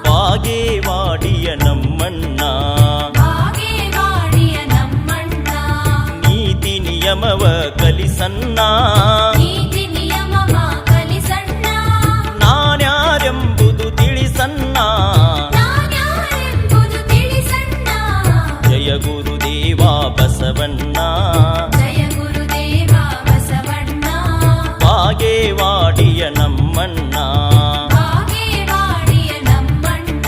ಬಾಗೇವಾಡಿಯ ನಮ್ಮಣ್ಣ, ಬಾಗೇವಾಡಿಯ ನಮ್ಮಣ್ಣ, ನೀತಿ ನಿಯಮವ ಕಲಿಸಣ್ಣ, ನೀತಿ ನಿಯಮವ ಕಲಿಸಣ್ಣ, ನಾನ್ಯಾರೆಂಬುದು ತಿಳಿಸಣ್ಣ, ನಾನ್ಯಾರೆಂಬುದು ತಿಳಿಸಣ್ಣ. ಜಯ ಗುರುದೇವ ಬಸವಣ್ಣ, ಜಯ ಗುರುದೇವ ಬಸವಣ್ಣ, ಬಾಗೇವಾಡಿಯ ನಮ್ಮಣ್ಣ, ಬಾಗೇವಾಡಿಯ ನಮ್ಮಣ್ಣ.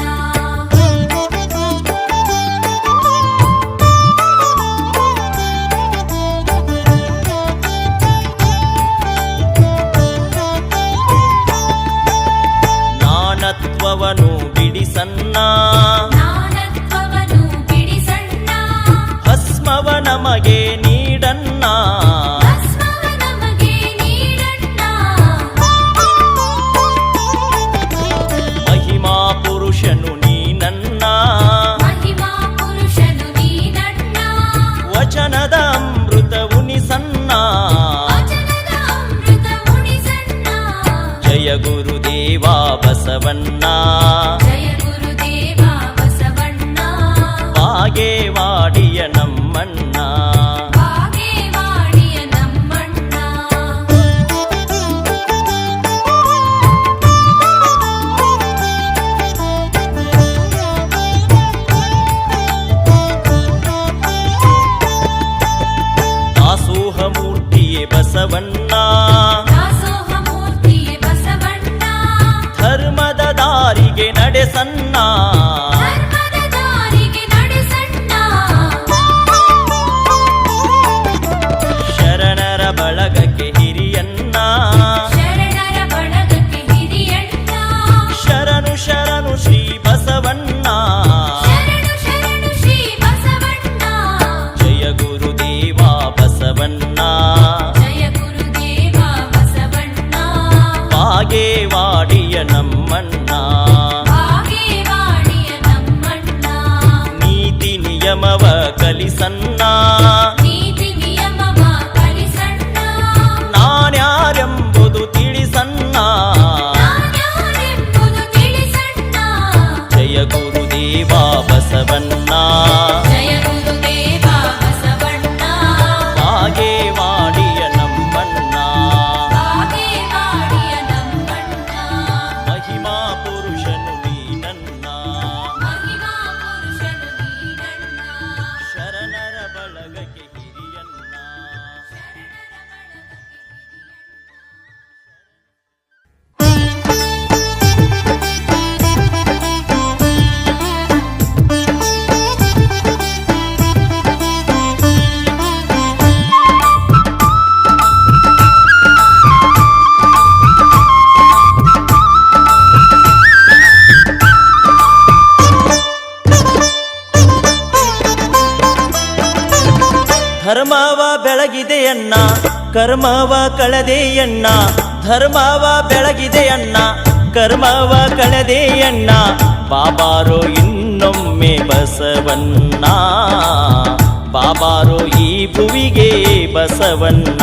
ನಾನತ್ವವನು ಬಿಡಿಸಣ್ಣ, ನಾನತ್ವವನ್ನು ಬಿಡಿಸಣ್ಣ, ಭಸ್ಮವ ನಮಗೆ ನೀಡಣ್ಣ, ಭಸ್ಮವ ನಮಗೆ ನೀಡಣ್ಣ. ಮಹಿಮಾ ಪುರುಷನು ನೀನನ್ನ, ಮಹಿಮಾ ಪುರುಷನು ನೀನಣ್ಣ, ವಚನದ ಅಮೃತ ಉಣಿಸನ್ನ, ವಚನದ ಅಮೃತ ಉಣಿಸಣ್ಣ. ಜಯ ಗುರುದೇವ ಬಸವಣ್ಣ, ಜಯ ಗುರುದೇವ ಬಸವಣ್ಣ, ಬಾಗೇವಾಡಿಯ ನಮ್ಮಣ್ಣ, ಬಾಗೇವಾಡಿಯ ನಮ್ಮಣ್ಣ. ದಾಸೋಹ ಮೂರ್ತಿಯೇ ಬಸವಣ್ಣ, ದಾಸೋಹ ಮೂರ್ತಿಯೇ ಬಸವಣ್ಣ, ಧರ್ಮದ ದಾರಿಗೆ ನಡೆಸನ್ನ, ಧರ್ಮದ ದಾರಿಗೆ ನಡೆಸಣ್ಣ. ಶರಣರ ಬಳಗಕ್ಕೆ ಹಿರಿಯನ್ನ, ಶರಣರ ಬಳಗಕ್ಕೆ ಹಿರಿಯಣ್ಣ, ಶರಣು ಶರಣು ಶ್ರೀ ಬಸವಣ್ಣ, ಶರಣು ಶರಣು ಶ್ರೀ ಬಸವಣ್ಣ. ಜಯ ಗುರುದೇವ ಬಸವಣ್ಣ, ಜಯ ಗುರುದೇವ ಬಸವಣ್ಣ, ಬಾಗೇವಾಡಿಯ ನಮ್ಮಣ್ಣ, ಬಾಗೇವಾಡಿಯ ನಮ್ಮಣ್ಣ, ನೀತಿ ನಿಯಮವ ಕಲಿಸನ್ನ, ನೀತಿ ನಿಯಮವ ಕಲಿಸಣ್ಣ, ನಾನ್ಯಾರೆಂಬುದು ತಿಳಿಸನ್ನ, ನಾನ್ಯಾರೆಂಬುದು ತಿಳಿಸಣ್ಣ. ಜಯ ಗುರುದೇವ ಬಸವಣ್ಣ, ಜಯ ಗುರುದೇವ ಬಸವಣ್ಣ, ಬಾಗೇವಾಡಿಯ ನಮ್ಮಣ್ಣ, ಬಾಗೇವಾಡಿಯ ನಮ್ಮಣ್ಣ, ಮಹಿಮಾ ಪುರುಷನು ನೀನನ್ನ, ಮಹಿಮಾ ಪುರುಷನು ನೀನಣ್ಣ, ಶರಣರ ಬಳಗಕ್ಕೆ ಹಿರಿಯನ್ನ. ಶರಣರ ಬಳಗಕ್ಕೆ ಧರ್ಮವ ಬೆಳಗಿದೆಯಣ್ಣ, ಕರ್ಮವ ಕಳೆದೆಯಣ್ಣ, ಧರ್ಮವ ಬೆಳಗಿದೆಯಣ್ಣ, ಕರ್ಮವ ಕಳೆದೆಯಣ್ಣ, ಬಾಬಾರೋ ಇನ್ನೊಮ್ಮೆ ಬಸವಣ್ಣ, ಬಾಬಾರೋ ಈ ಭುವಿಗೆ ಬಸವಣ್ಣ.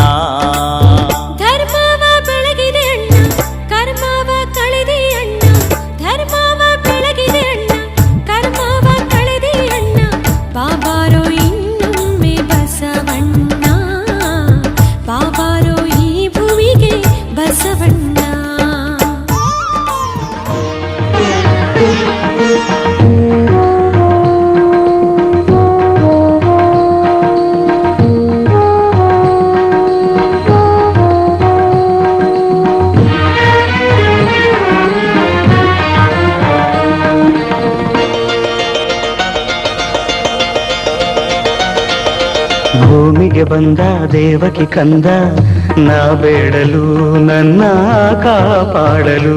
ಧರ್ಮವ ಬೆಳಗಿದೆ ಅಣ್ಣ, ಕರ್ಮವ ಕಳೆದೆ ಅಣ್ಣ, ಧರ್ಮವ ಬೆಳಗಿದೆ ಅಣ್ಣ, ಕರ್ಮವ ಕಳೆದೆ ಅಣ್ಣ, ಬಾಬಾರೋ ಇನ್ನೊಮ್ಮೆ ಬಸವಣ್ಣ, ಬಾಬಾರೋ ಈ ಭುವಿಗೆ ಬಸವಣ್ಣ. ಭೂಮಿಗೆ ಬಂದ ದೇವಕಿ ಕಂದ ನಾ ಬೇಡಲು ನನ್ನ ಕಾಪಾಡಲು.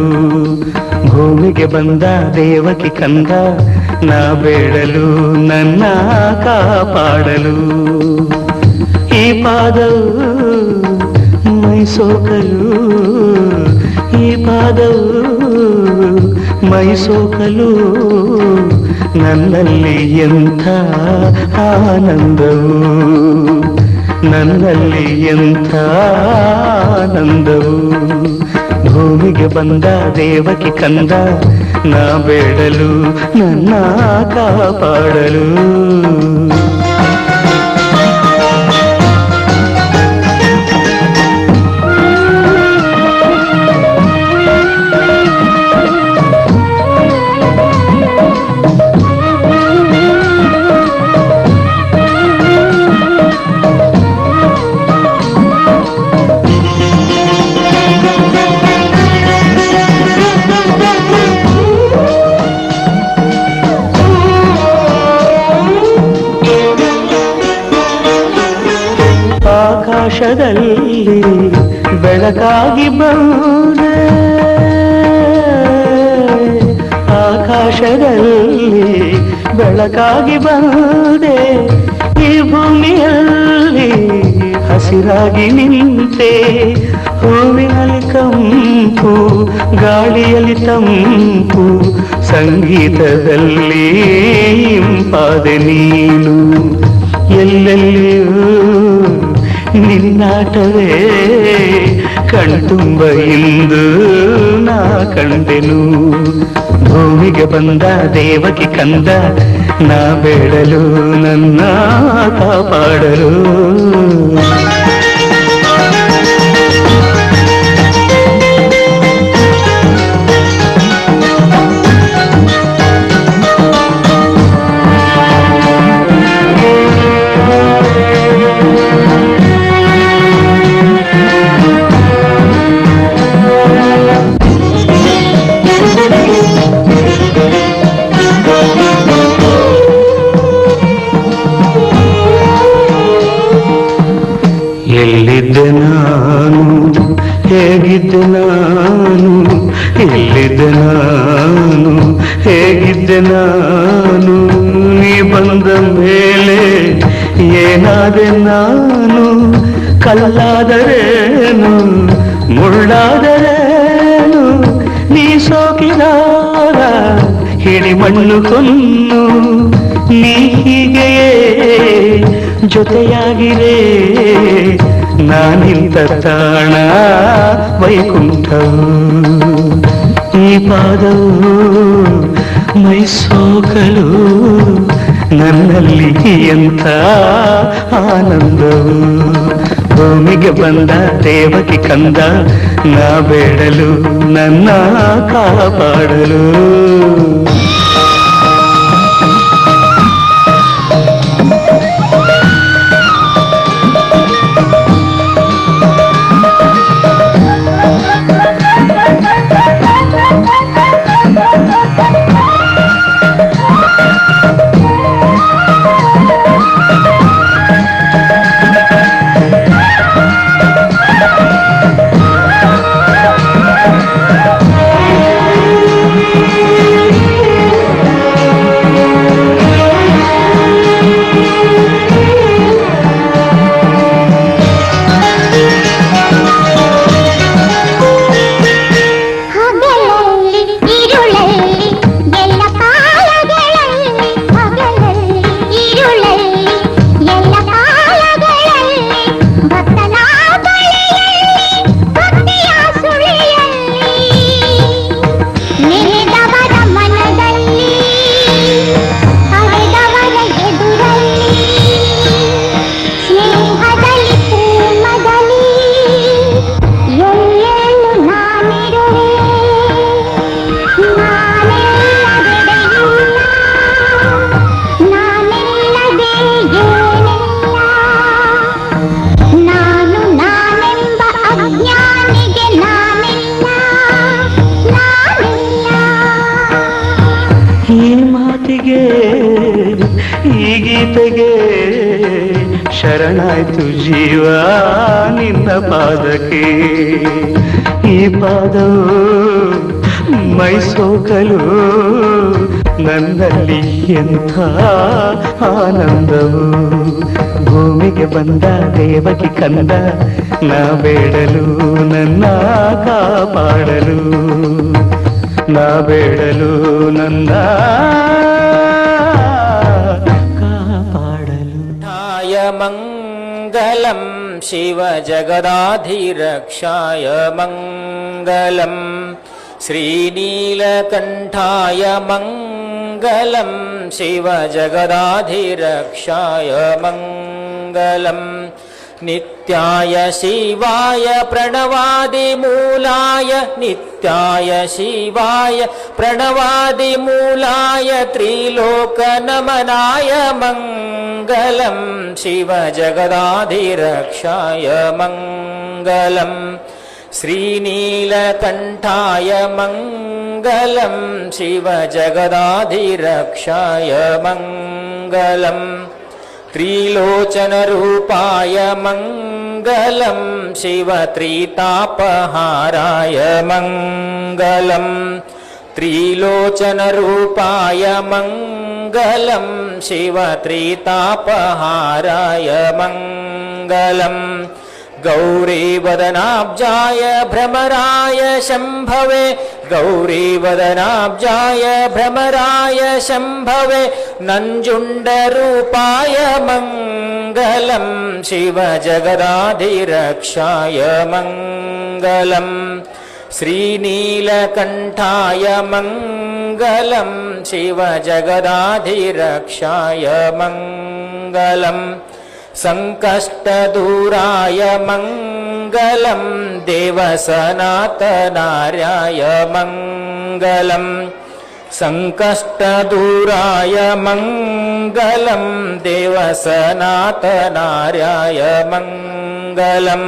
ಭೂಮಿಗೆ ಬಂದ ದೇವಕಿ ಕಂದ ನಾ ಬೇಡಲು ನನ್ನ ಕಾಪಾಡಲು. ಈ ಪಾದವು ಮೈ ಸೋಕಲು, ಈ ಪಾದವು ಮೈ ಸೋಕಲು, ನನ್ನಲ್ಲಿ ಎಂಥ ಆನಂದವು, ನನ್ನಲ್ಲಿ ಎಂಥ ಆನಂದವು. ಭೂಮಿಗೆ ಬಂದ ದೇವಕಿ ಕಂದ ನಾ ಬೇಡಲು ನನ್ನ ಕಾಪಾಡಲು. ಆಕಾಶದಲ್ಲಿ ಬೆಳಕಾಗಿ ಬಂದೆ, ಆಕಾಶದಲ್ಲಿ ಬೆಳಕಾಗಿ ಬಂದೆ, ಈ ಭೂಮಿಯಲ್ಲಿ ಹಸಿರಾಗಿ ನಿಂತೆ. ಹೂವಿನಲ್ಲಿ ಕಂಪು, ಗಾಳಿಯಲ್ಲಿ ತಂಪು, ಸಂಗೀತದಲ್ಲಿ ಇಂಪಾದೆ ನೀನು. ಎಲ್ಲೆಲ್ಲಿಯೂ ನಿನ್ನಾಟವೇ ಕಣ್ತುಂಬ ಇಂದು ನಾ ಕಂಡೆನು. ಭೂಮಿಗೆ ಬಂದ ದೇವಕಿ ಕಂದ ನಾ ಬೇಡಲು ನನ್ನ ಕಾಪಾಡಲು. ಎಲ್ಲಿದ್ದೆ ನಾನು, ಹೇಗಿದ್ದೆ ನಾನು, ಎಲ್ಲಿದ್ದೆ ನಾನು, ಹೇಗಿದ್ದೆ ನಾನು, ನೀ ಬಂದ ಮೇಲೆ ಏನಾದೆ ನಾನು. ಕಲ್ಲಾದರೇನು ಮುಳ್ಳಾದರೇನು, ನೀ ಸೋಕಿದಾಗ ಹಿಡಿಮಣ್ಣು ಕೊನ್ನು. ನೀ ಹೀಗೆಯೇ ಜೊತೆಯಾಗಿರೇ ನಾನಿಂತ ತಾಣ ವೈಕುಂಠವು. ಈ ಪಾದವು ಮೈ ಸೋಕಲು, ನನ್ನಲ್ಲಿ ಎಂಥ ಆನಂದವು. ಭೂಮಿಗೆ ಬಂದ ದೇವಕಿ ಕಂದ ನಾ ಬೇಡಲು ನನ್ನ ಕಾಪಾಡಲು. ಶರಣಾಯ್ತು ಜೀವ ನಿನ್ನ ಪಾದಕ್ಕೆ. ಈ ಪಾದವು ಮೈಸೋಕಲು ನನ್ನಲ್ಲಿ ಎಂಥ ಆನಂದವು. ಭೂಮಿಗೆ ಬಂದ ದೇವಕಿ ಕಂದ ನಾ ಬೇಡಲು ನನ್ನ ಕಾಪಾಡಲು, ನಾ ಬೇಡಲು ನನ್ನ ಕಾಪಾಡಲು. ಮಂಗಲಂ ಶಿವ ಜಗದಾಧಿರಕ್ಷಾಯ ಮಂಗಲಂ ಶ್ರೀನೀಲಕಂಠಾಯ ಮಂಗಲಂ ಶಿವ ಜಗದಾಧಿರಕ್ಷಾಯ ಮಂಗಲಂ ನಿತ್ಯಾಯ ಶಿವಾಯ ಪ್ರಣವಾದಿಮೂಲಾಯ ನಿತ್ಯಾಯ ಶಿವಾಯ ಪ್ರಣವಾದಿಮೂಲಾಯ ತ್ರಿಲೋಕನಮನಾಯ ಮಂಗಲಂ ಶಿವ ಜಗದಾಧಿರಕ್ಷಾಯ ಮಂಗಲಂ ಶ್ರೀನೀಲಕಂಠಾಯ ಮಂಗಲಂ ಶಿವ ಜಗದಾಧಿರಕ್ಷಾಯ ಮಂಗಲಂ ತ್ರಿಲೋಚನರೂಪಾಯ ಮಂಗಲಂ ಶಿವ ತ್ರಿತಾಪಹಾರಾಯ ಮಂಗಲಂ ತ್ರಿಲೋಚನರೂಪಾಯ ಮಂಗಲಂ ಶಿವ ತ್ರಿತಾಪಹಾರಾಯ ಮಂಗಲಂ ಗೌರೀವದನಾಬ್ಜಾಯ ಭ್ರಮರಾಯ ಶಂಭವೆ ಗೌರೀವದನಾಬ್ಜಾಯ ಭ್ರಮರಾಯ ಶಂಭವೆ ನಂಜುಂಡರೂಪಾಯ ಮಂಗಲಂ ಶಿವ ಜಗದಾಧಿರಕ್ಷಾಯ ಮಂಗಲಂ ಶ್ರೀನೀಲಕಂಠಾಯ ಮಂಗಲಂ ಶಿವ ಜಗದಾಧಿರಕ್ಷಾಯ ಮಂಗಲಂ ಸಂಕಷ್ಟದೂರಾಯ ಮಂಗಲಂ ದೇವಸನಾತನಾರ್ಯಾಯ ಮಂಗಲಂ ಸಂಕಷ್ಟದೂರಾಯ ಮಂಗಲಂ ದೇವಸನಾತನಾರ್ಯಾಯ ಮಂಗಲಂ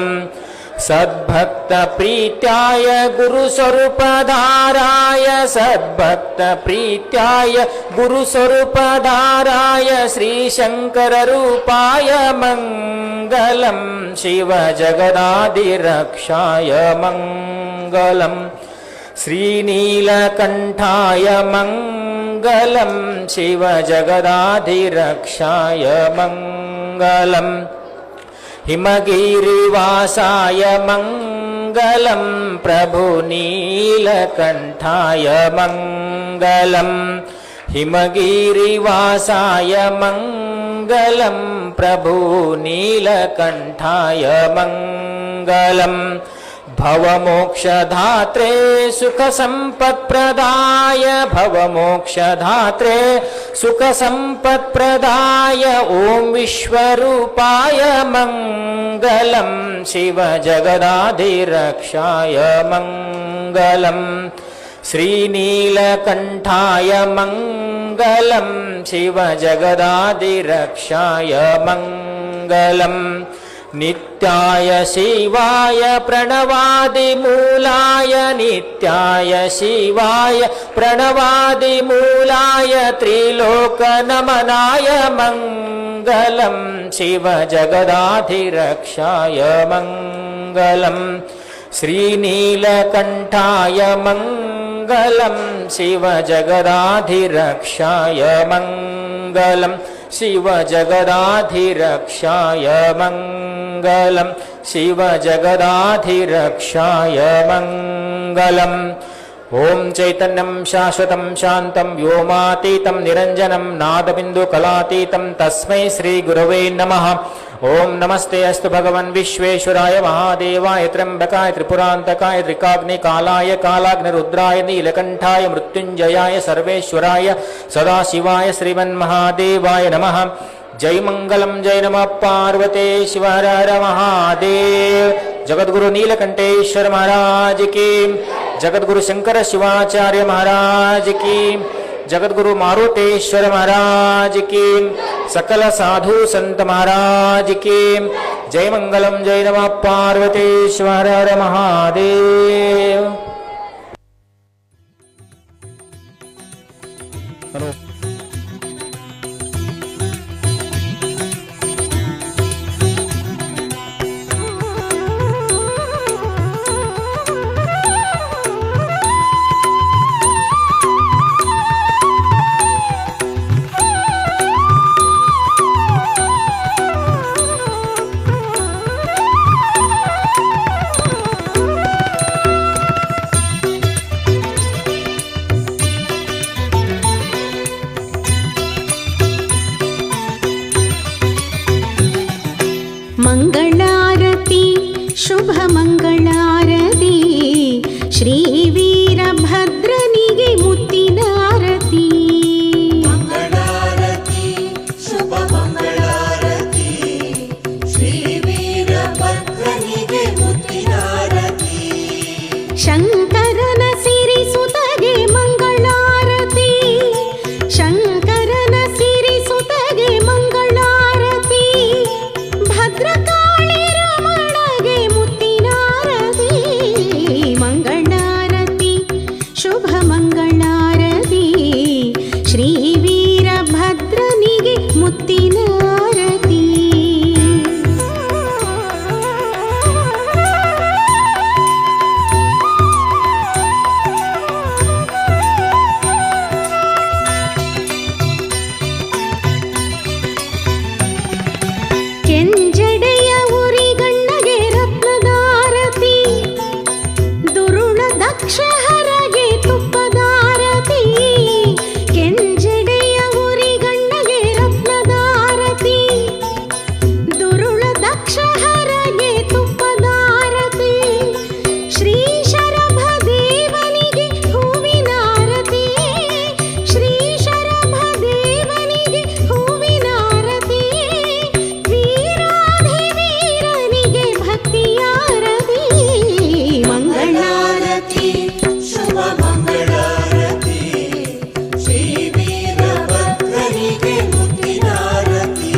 ಸದ್ಭಕ್ತ ಪ್ರೀತ್ಯಾಯ ಗುರುಸ್ವರೂಪಧಾರಾಯ ಸದ್ಭಕ್ತ ಪ್ರೀತ್ಯಾಯ ಗುರುಸ್ವರೂಪಧಾರಾಯ ಶ್ರೀಶಂಕರರೂಪಾಯ ಮಂಗಲಂ ಶಿವ ಜಗದಾಧಿರಕ್ಷಾಯ ಮಂಗಲಂ ಶ್ರೀನೀಲಕಂಠಾಯ ಮಂಗಲಂ ಶಿವ ಜಗದಾಧಿರಕ್ಷಾಯ ಮಂಗಲಂ ಹಿಮಗಿರಿವಾಸಾಯ ಮಂಗಲಂ ಪ್ರಭು ನೀಲಕಂಠಾಯ ಮಂಗಲಂ ಹಿಮಗಿರಿವಾಸಾಯ ಮಂಗಲಂ ಪ್ರಭು ನೀಲಕಂಠಾಯ ಮಂಗಲಂ ಭವಮೋಕ್ಷಧಾತ್ರೆ ಸುಖ ಸಂಪತ್ಪ್ರದಾಯ ಭವಮೋಕ್ಷಧಾತ್ರೆ ಸುಖ ಸಂಪತ್ಪ್ರದಾಯ ಓಂ ವಿಶ್ವರೂಪಾಯ ಮಂಗಲಂ ಶಿವ ಜಗದಾಧಿರಕ್ಷಾಯ ಮಂಗಲಂ ಶ್ರೀನೀಲಕಂಠಾಯ ಮಂಗಲಂ ಶಿವ ಜಗದಾಧಿರಕ್ಷಾಯ ಮಂಗಲಂ ನಿತ್ಯಾಯ ಶಿವಾಯ ಪ್ರಣವಾದಿಮೂಲಾಯ ನಿತ್ಯಾಯ ಶಿವಾಯ ಪ್ರಣವಾದಿಮೂಲಾಯ ತ್ರಿಲೋಕನಮನಾಯ ಮಂಗಲಂ ಶಿವ ಜಗದಾಧಿರಕ್ಷಾಯ ಮಂಗಲಂ ಶ್ರೀನೀಲಕಂಠಾಯ ಮಂಗಲಂ ಶಿವ ಜಗದಾಧಿರಕ್ಷಾಯ ಮಂಗಲಂ ಶಿವ ಜಗದಾಧಿರಕ್ಷಾಯ ಮಂಗಲಂ ಶಿವ ಜಗದಾಧಿರಕ್ಷಾಯ ಮಂಗಲಂ ಓಂ ಚೈತನ್ಯಂ ಶಾಶ್ವತಂ ಶಾಂತಂ ವ್ಯೋಮಾತೀತಂ ನಿರಂಜನಂ ನಾದಬಿಂದು ಕಲಾತೀತಂ ತಸ್ಮೈ ಶ್ರೀ ಗುರವೇ ನಮಃ. ಓಂ ನಮಸ್ತೆ ಅಸ್ತು ಭಗವನ್ ವಿಶ್ವೇಶ್ವರಾಯ ಮಹಾದೇವಾಯ ತ್ರ್ಯಂಬಕಾಯ ತ್ರಿಪುರಾಂತಕಾಯ ತ್ರಿಕಾಗ್ನಿಕಾಲಾಯ ಕಾಲಾಗ್ನಿರುದ್ರಾಯ ನೀಲಕಂಠಾಯ ಮೃತ್ಯುಂಜಯಾಯ ಸರ್ವೇಶ್ವರಾಯ ಸದಾಶಿವಾಯ ಶ್ರೀಮನ್ಮಹಾದೇವಾಯ ನಮಃ. जय मंगलम जय नमः पार्वते शिव हर हर महादेव. जगद्गुरु नीलकंठेश्वर महाराज की, जगद्गुरु शंकर शिवाचार्य महाराज की, जगद्गुरु मारुतेश्वर महाराज की, सकल साधु संत महाराज की जय मंगलम जय नमः पार्वते शिव हर हर महादेव. ಶ್ರೀ ವೀರಭದ್ರನಿಗೆ ಮುತ್ತಿನ ಆರತಿ. ಮಂಗಳಾರತಿ ಶುಭ ಮಂಗಳಾರತಿ ಶ್ರೀ ವೀರಭದ್ರನಿಗೆ ಮುತ್ತಿನಾರತಿ. ಶಂಕರನ ಸಿರಿಸುತಗೆ ಮಂಗಳಾರತಿ. ಶಂಕರನ ಸಿರಿಸುತಗೆ ಮಂಗಳಾರತಿ. ಭದ್ರಕಾಳಿ ರಮಣಗೆ ಮುತ್ತಿನಾರತಿ. ಮಂಗಳಾರತಿ ಶುಭ ಮಂಗಳಾರತಿ ಶ್ರೀ ವೀರಭದ್ರನಿಗೆ ಮುತ್ತಿನಾರತಿ. ಕೆಂಜಡೆಯ ಉರಿಗಣ್ಣಗೆ ರತ್ನದಾರತಿ. ದುರುಳ ದಕ್ಷಹರಗೆ ತುಪ್ಪದಾರತಿ. ಕೆಂಜಡೆಯ ಉರಿಗಣ್ಣಗೆ ರತ್ನದಾರತಿ. ದುರುಳ ದಕ್ಷಹರಗೆ ತುಪ್ಪದಾರತಿ. ಶ್ರೀ ಶರಭದೇವನಿಗೆ ಹೂವಿನಾರತಿ. ಶ್ರೀ ಶರಭದೇವನಿಗೆ ಹೂವಿನಾರತಿ. ವೀರಾಧಿವೀರನಿಗೆ ಭಕ್ತಿಯಾರತಿ. ಮಂಗಳಾರತಿ ಶುಭ ಮಂಗಳಾರತಿ ಶ್ರೀ ವೀರಭದ್ರನಿಗೆ ಮುತ್ತಿನಾರತಿ.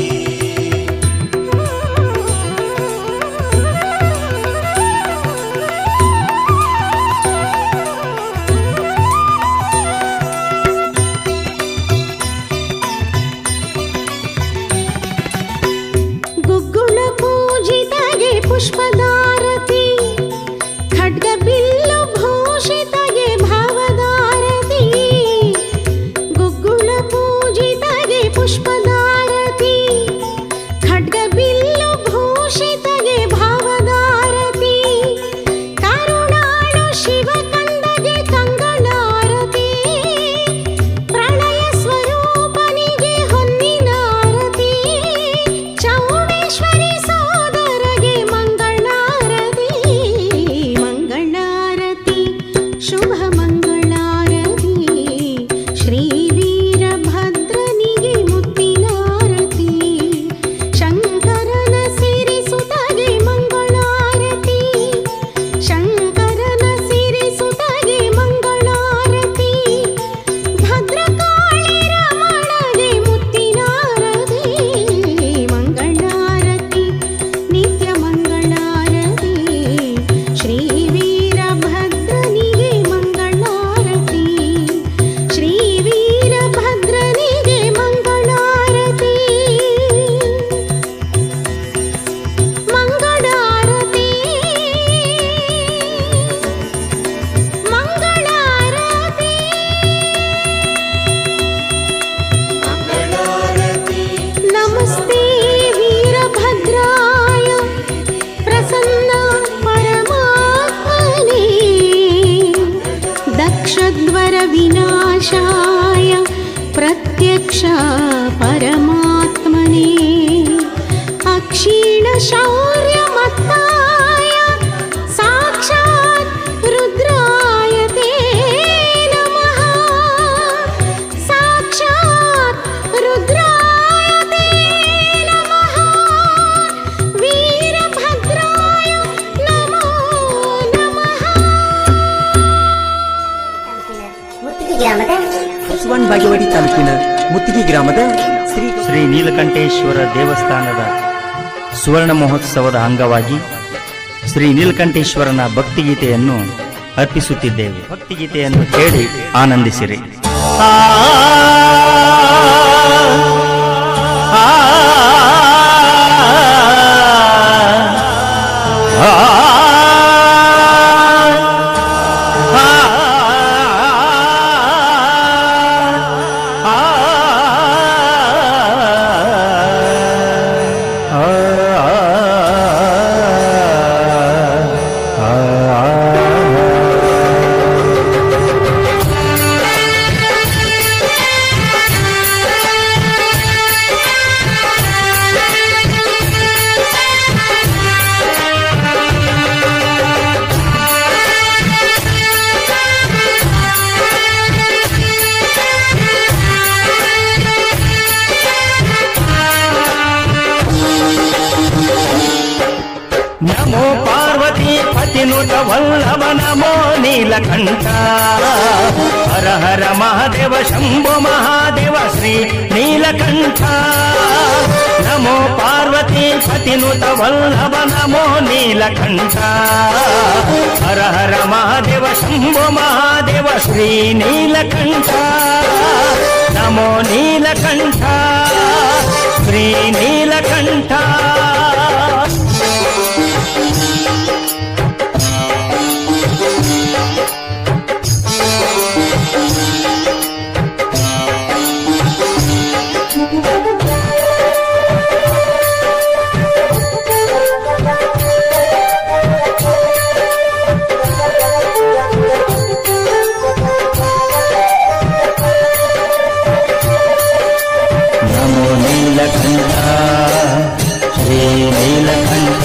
ಗುಗ್ಗುಳ ಪೂಜಿತಗೆ ಪುಷ್ಪದಾರತಿ. ಖಡ್ಗ ಬಿಲ್ಲು ಭೂಷಿತಗೆ ಭಾವದಾರತಿ. ಗುಗ್ಗುಳ ಪೂಜಿತಗೆ ಪುಷ್ಪದಾರತಿ. ಖಡ್ಗ ಬಿಲ್ಲು ಭೂಷಿತಗೆ ಭಾವದಾರತಿ. ಕರುಣಾಳು ಶಿವಕಂದಗೆ ಕಂಗಳಾರತಿ. ಪ್ರಳಯ ಸ್ವರೂಪನಿಗೆ ಹೊನ್ನಿನಾರತಿ. ಚೌಡೇಶ್ವರಿ ಸೋದರಗೆ ಮಂಗಳಾರತಿ. ಮಂಗಳಾರತಿ ಶುಭ ಮಂಗಳಾರತಿ ಶ್ರೀ ವೀರಭದ್ರನಿಗೆ ಮುತ್ತಿನಾರತಿ. ಶಂಕರನ ಸಿರಿಸುತಗೆ ಮಂಗಳಾರತಿ. ಶಂಕರನ ಸಿರಿಸುತಗೆ ಮಂಗಳಾರತಿ. ಭದ್ರಕಾಳಿ ರಮಣಗೆ ಮುತ್ತಿನಾರತಿ. ಮಂಗಳಾರತಿ ನಿತ್ಯ ಮಂಗಳಾರತಿ ಶ್ರೀ ವೀರಭದ್ರನಿಗೆ ಮಂಗಳಾರತಿ. ಶ್ರೀ ವೀರಭದ್ರನಿಗೆ ಮಂಗಳಾರತಿ. ಮಂಗಳಾರತಿ ಮಂಗಳಾರತಿ. ಮಂಗಳಾರತಿ ನಮಸ್ತೆ ವೀರಭದ್ರಾಯ ಪ್ರಸನ್ನ ಪರಮಾತ್ಮನೇ. ದಕ್ಷದ್ವರ ವಿನಾಶಾಯ ಪ್ರತ್ಯಕ್ಷ ಪರಮಾತ್ಮನೇ. ಅಕ್ಷೀಣ ಶೌರ್ಯ ಮತ್ತಾಯ ಸಾಕ್ಷಾತ್ ರುದ್ರಾಯ ತೇ ನಮಃ. ಸಾಕ್ಷಾತ್ ರುದ್ರಾಯ ತೇ ನಮಃ. ವೀರಭದ್ರಾಯ ನಮೋ ನಮಃ. ಮುತ್ತಿಗೆ ಗ್ರಾಮದ ಬಸವನ ಬಾಗೇವಾಡಿ ತಾಲೂಕಿನ ಮುತ್ತಿಗೆ ಗ್ರಾಮದ ಶ್ರೀ ನೀಲಕಂಠೇಶ್ವರ ದೇವಸ್ಥಾನದ ಸುವರ್ಣ ಮಹೋತ್ಸವದ ಅಂಗವಾಗಿ ಶ್ರೀ ನೀಲಕಂಠೇಶ್ವರನ ಭಕ್ತಿಗೀತೆಯನ್ನು ಅರ್ಪಿಸುತ್ತಿದ್ದೇವೆ. ಭಕ್ತಿಗೀತೆಯನ್ನು ಕೇಳಿ ಆನಂದಿಸಿರಿ. ವಲ್ಲಭ ನಮೋ ನೀಲಕಂಠ ಹರ ಹರ ಮಹಾದೇವ ಶಂಭೋ ಮಹಾದೇವ ಶ್ರೀ ನೀಲಕಂಠ ನಮೋ ಪಾರ್ವತಿ ಪತಿನುತ ವಲ್ಲಭ ನಮೋ ನೀಲಕಂಠ ಹರ ಹರ ಮಹಾದೇವ ಶಂಭೋ ಮಹಾದೇವ ಶ್ರೀ ನೀಲಕಂಠ ನಮೋ ನೀಲಕಂಠ ಶ್ರೀ ನೀಲಕಂಠ ನಮೋ ನೀಲಕಂಠ ಶ್ರೀ ನೀಲಕಂಠ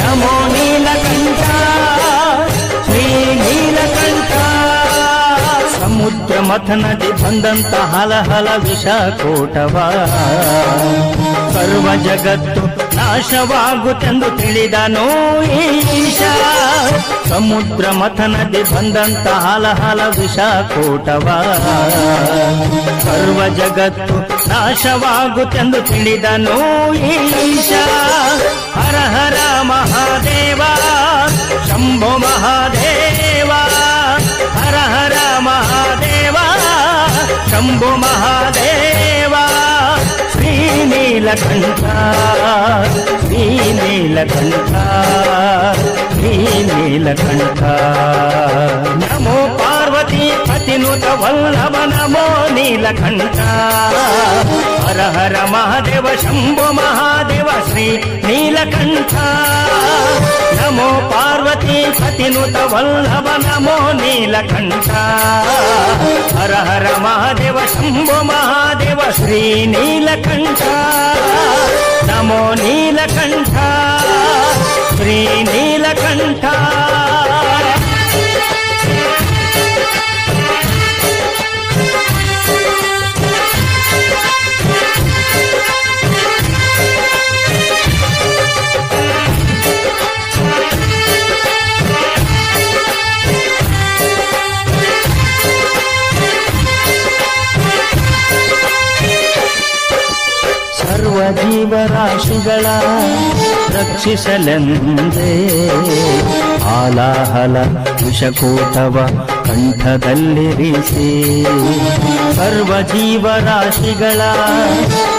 ನಮೋ ನೀಲಕಂಠ ಶ್ರೀ ನೀಲಕಂಠ ಸಮುದ್ರ ಮಥನದಿ ಬಂದಂತ ಹಲಹಲ ವಿಷಕೋಟವ ಸರ್ವ ಜಗತ್ತು ನಾಶವಾಗುತ್ತೆಂದು ತಿಳಿದನೋ ಈಶ ಸಮುದ್ರ ಮಥನದಿ ಬಂದಂತ ಹಲಹಲ ವಿಷಕೋಟವ ಸರ್ವ ಜಗತ್ತು ನಾಶವಾಗುತ್ತೆಂದು ತಿಳಿದನೋ ಈಶ ಹರ ಹರ ಮಹಾದೇವ ಶಂಭೋ ಮಹಾದೇವ ಹರ ಹರ ಮಹಾದೇವ ಶಂಭೋ ಮಹಾದೇವ ಶ್ರೀ ನೀಲಕಂಠ ಶ್ರೀ ನೀಲಕಂಠ ಶ್ರೀ ನೀಲಕಂಠ ನಮೋ ಪಾರ್ವತಿ ಪತಿನುತ ವಲ್ಲಭ ನಮೋ ನೀಲಕಂಠ ಹರ ಹರ ಮಹಾದೇವ ಶಂಭೋ ಮಹಾದೇವ ಶ್ರೀ ನೀಲಕಂಠ ನಮೋ ಪಾರ್ವತಿ ಪತಿನುತ ವಲ್ಲಭ ನಮೋ ನೀಲಕಂಠ ಹರ ಹರ ಮಹಾದೇವ ಶಂಭೋ ಮಹಾದೇವ ಶ್ರೀ ನೀಲಕಂಠ ನಮೋ ನೀಲಕಂಠ ಶ್ರೀ ನೀಲಕಂಠ ಸರ್ವ ಜೀವರಾಶಿಗಳ ರಕ್ಷಿಸಲೆಂದೇ ಆಲಾಹಲ ವಿಷಕೂಟವ ಕಂಠದಲ್ಲಿರಿಸಿ ಸರ್ವ ಜೀವರಾಶಿಗಳ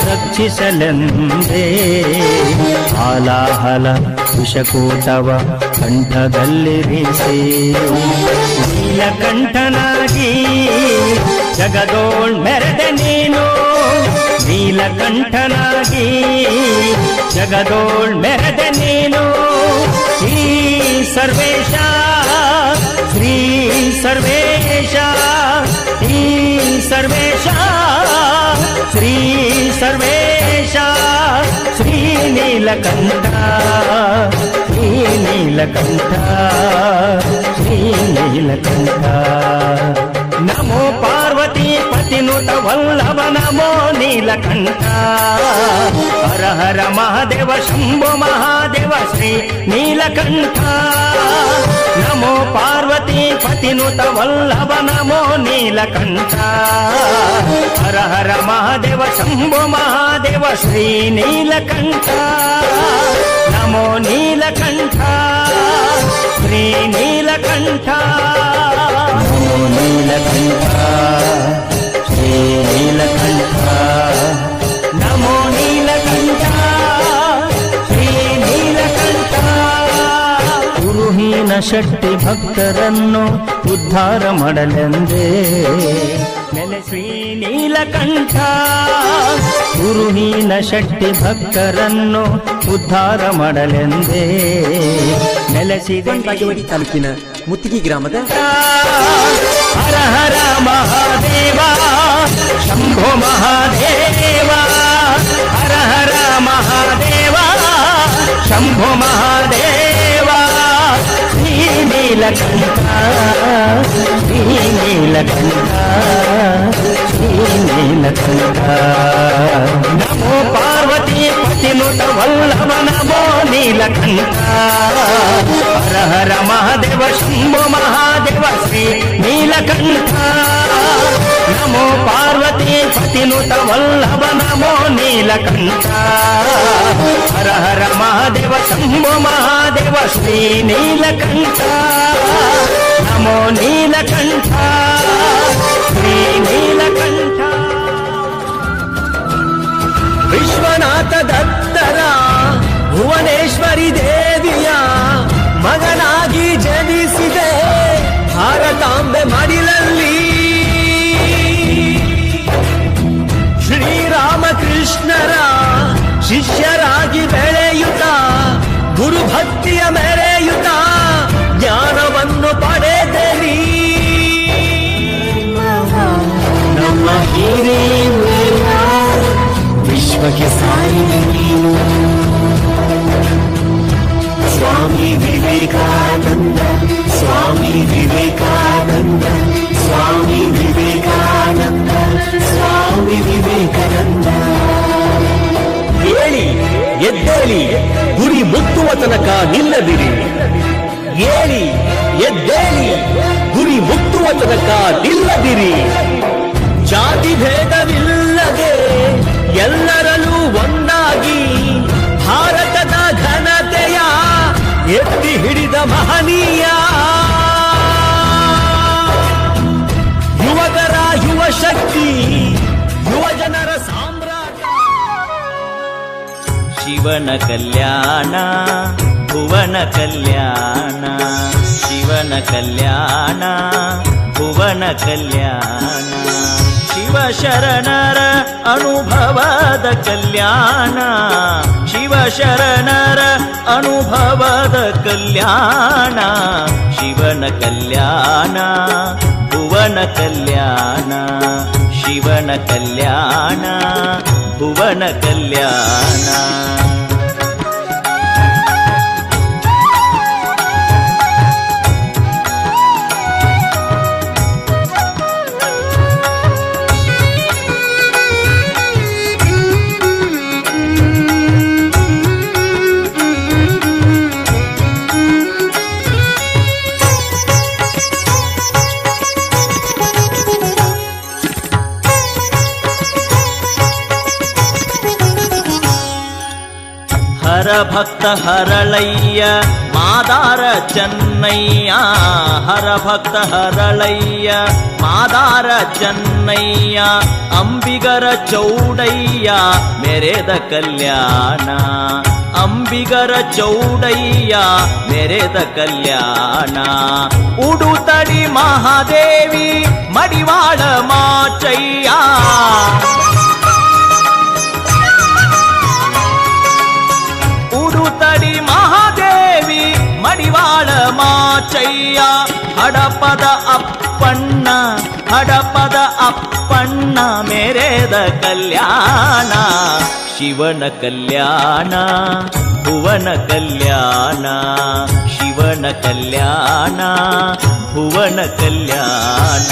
ರಕ್ಷಿಸಲೆಂದೇ ಆಲಾಹಲ ವಿಷಕೂಟವ ಕಂಠದಲ್ಲಿರಿಸಿ ನೀಲಕಂಠನಾಗಿ ಜಗದೋಳ್ ಮೆರೆದೆ ನೀನು ನೀಲಕಂಠನಾಗಿ ಜಗದೋಳ್ ಮೆರೆದೆ ನೀನು ಶ್ರೀ ಸರ್ವೇಶ ಶ್ರೀ ಸರ್ವೇಶ ಶ್ರೀ ಸರ್ವೇಶ ಶ್ರೀ ಸರ್ವೇಶ ಶ್ರೀ ನೀಲಕಂಠ ಶ್ರೀ ನೀಲಕಂಠ ಶ್ರೀ ನೀಲಕಂಠ ನಮೋ ಪಾರ್ವತಿ ಪತಿನುತ ವಲ್ಲಭ ನಮೋ ನೀಲಕಂಠ ಹರ ಹರ ಮಹಾದೇವ ಶಂಭೋ ಮಹಾದೇವ ಶ್ರೀ ನೀಲಕಂಠ ನಮೋ ಪಾರ್ವತಿ ಪತಿನುತ ವಲ್ಲಭ ನಮೋ ನೀಲಕಂಠ ಹರ ಹರ ಮಹಾದೇವ ಶಂಭೋ ಮಹಾದೇವ ಶ್ರೀ ನೀಲಕಂಠ ನಮೋ ನೀಲಕಂಠ ಶ್ರೀ ನೀಲಕಂಠ ನಮೋ ನೀಲಕಂಠ ಶ್ರೀ ನೀಲಕಂಠ ನಮೋ ನೀಲಕಂಠ ಶ್ರೀ ನೀಲಕಂಠ ಗುರುಹೀನ ಶಕ್ತಿ ಭಕ್ತರನ್ನು ಉದ್ಧಾರ ಮಾಡಲೆಂದೇ ನೆಲೆ ಶ್ರೀ ನೀಲಕಂಠ ಗುರುಹೀನ ಶಕ್ತಿ ಭಕ್ತರನ್ನು ಉದ್ಧಾರ ಮಾಡಲೆಂದೇ ನೆಲೆಸಿದ ಬಾಗೇವಾಡಿ ತಾಲೂಕಿನ ಮುತ್ತಿಗೆ ಗ್ರಾಮದ ಹರ ಹರ ಮಹಾದೇವ ಶಂಭೋ ಮಹಾದೇವ ಹರ ಹರ ಮಹಾದೇವ ಶಂಭೋ ಮಹಾದೇವ ಶ್ರೀ ನೀಲಕಂಠ ಶ್ರೀ ನೀಲಕಂಠ ಶ್ರೀ ನೀಲಕಂಠ ನಮೋ ಪಾರ್ವತಿ ಪತಿ ಪತಿನುತ ವಲ್ಲಭ ನಮೋ ನೀಲಕಂಠ ಹರ ಹರ ಮಹಾದೇವ ಶಂಭೋ ಮಹಾದೇವ ಶ್ರೀ ನೀಲಕಂಠ ನಮೋ ಪಾರ್ವತಿ ಪತಿನುತ ವಲ್ಲಭ ನಮೋ ನೀಲಕಂಠ ಹರ ಹರ ಮಹಾದೇವ ಶಂಭೋ ಮಹಾದೇವ ಶ್ರೀ ನೀಲಕಂಠ ನಮೋ ನೀಲಕಂಠ ಶ್ರೀ ನೀಲಕಂಠ. ವಿಶ್ವನಾಥ ದತ್ತರ ಭುವನೇಶ್ವರಿ ದೇವಿಯ ಮಗನಾಗಿ ಜನಿಸಿದೆ ಭಾರತಾಂಬೆ ಮಡಿಲಲ್ಲಿ. ಶ್ರೀರಾಮಕೃಷ್ಣರ ಶಿಷ್ಯರಾಗಿ ಬೆಳೆಯುತ್ತ ಗುರುಭಕ್ತಿಯ ಮೆರೆಯುತ್ತ ಜ್ಞಾನವನ್ನು ಪಡೆದರಿ. ನಮ್ಮ ಹಿರಿಯ ವಿಶ್ವಕ್ಕೆ ಸಾಯಿದೆ ನೀನು ಸ್ವಾಮಿ ವಿವೇಕಾನಂದ, ಸ್ವಾಮಿ ವಿವೇಕಾನಂದ, ಸ್ವಾಮಿ ವಿವೇಕಾನಂದ, ಸ್ವಾಮಿ ವಿವೇಕಾನಂದ. ಹೇಳಿ ಎದ್ದೇಳಿ ಗುರಿ ಮುಟ್ಟುವ ತನಕ ನಿಲ್ಲದಿರಿ. ಹೇಳಿ ಎದ್ದೇಳಿ ಗುರಿ ಮುಟ್ಟುವ ತನಕ ನಿಲ್ಲದಿರಿ. ಜಾತಿ ಭೇದವಿಲ್ಲದೆ ಎಲ್ಲರಲ್ಲೂ ಒಂದಾಗಿ ಭಾರತದ ಘನತೆಯ ಎತ್ತಿ ಹಿಡಿದ ಮಹನೀಯ ಯುವಕರ ಯುವ ಶಕ್ತಿ, ಯುವ ಜನರ ಸಾಮ್ರಾಟ. ಶಿವನ ಕಲ್ಯಾಣ ಭುವನ ಕಲ್ಯಾಣ, ಶಿವನ ಕಲ್ಯಾಣ ಭುವನ ಕಲ್ಯಾಣ, ಶಿವ ಶರಣರ ಅನುಭವದ ಕಲ್ಯಾಣ, ಶಿವ ಶರಣರ ಅನುಭವದ ಕಲ್ಯಾಣ, ಶಿವನ ಕಲ್ಯಾಣ ಭುವನ ಕಲ್ಯಾಣ, ಶಿವನ ಕಲ್ಯಾಣ ಭುವನ ಕಲ್ಯಾಣ. ಹರ ಭಕ್ತ ಹರಳಯ್ಯ ಮಾದಾರ ಚೆನ್ನಯ್ಯ, ಹರ ಭಕ್ತ ಹರಳಯ್ಯ ಮಾದಾರ ಚೆನ್ನಯ್ಯ, ಅಂಬಿಗರ ಚೌಡಯ್ಯ ಮೆರೆದ ಕಲ್ಯಾಣ, ಅಂಬಿಗರ ಚೌಡಯ್ಯ ಮೆರೆದ ಕಲ್ಯಾಣ, ಉಡುತಡಿ ಮಹಾದೇವಿ ಮಡಿವಾಳ ಮಾಚಯ್ಯ, ಉಡುತಡಿ ಮಹಾದೇವಿ ಮಡಿವಾಳ ಮಾಚಯ್ಯ, ಹಡಪದ ಅಪ್ಪಣ್ಣ ಹಡಪದ ಅಪ್ಪಣ್ಣ ಮೆರೆದ ಕಲ್ಯಾಣ, ಶಿವನ ಕಲ್ಯಾಣ ಭುವನ ಕಲ್ಯಾಣ, ಶಿವನ ಕಲ್ಯಾಣ ಭುವನ ಕಲ್ಯಾಣ.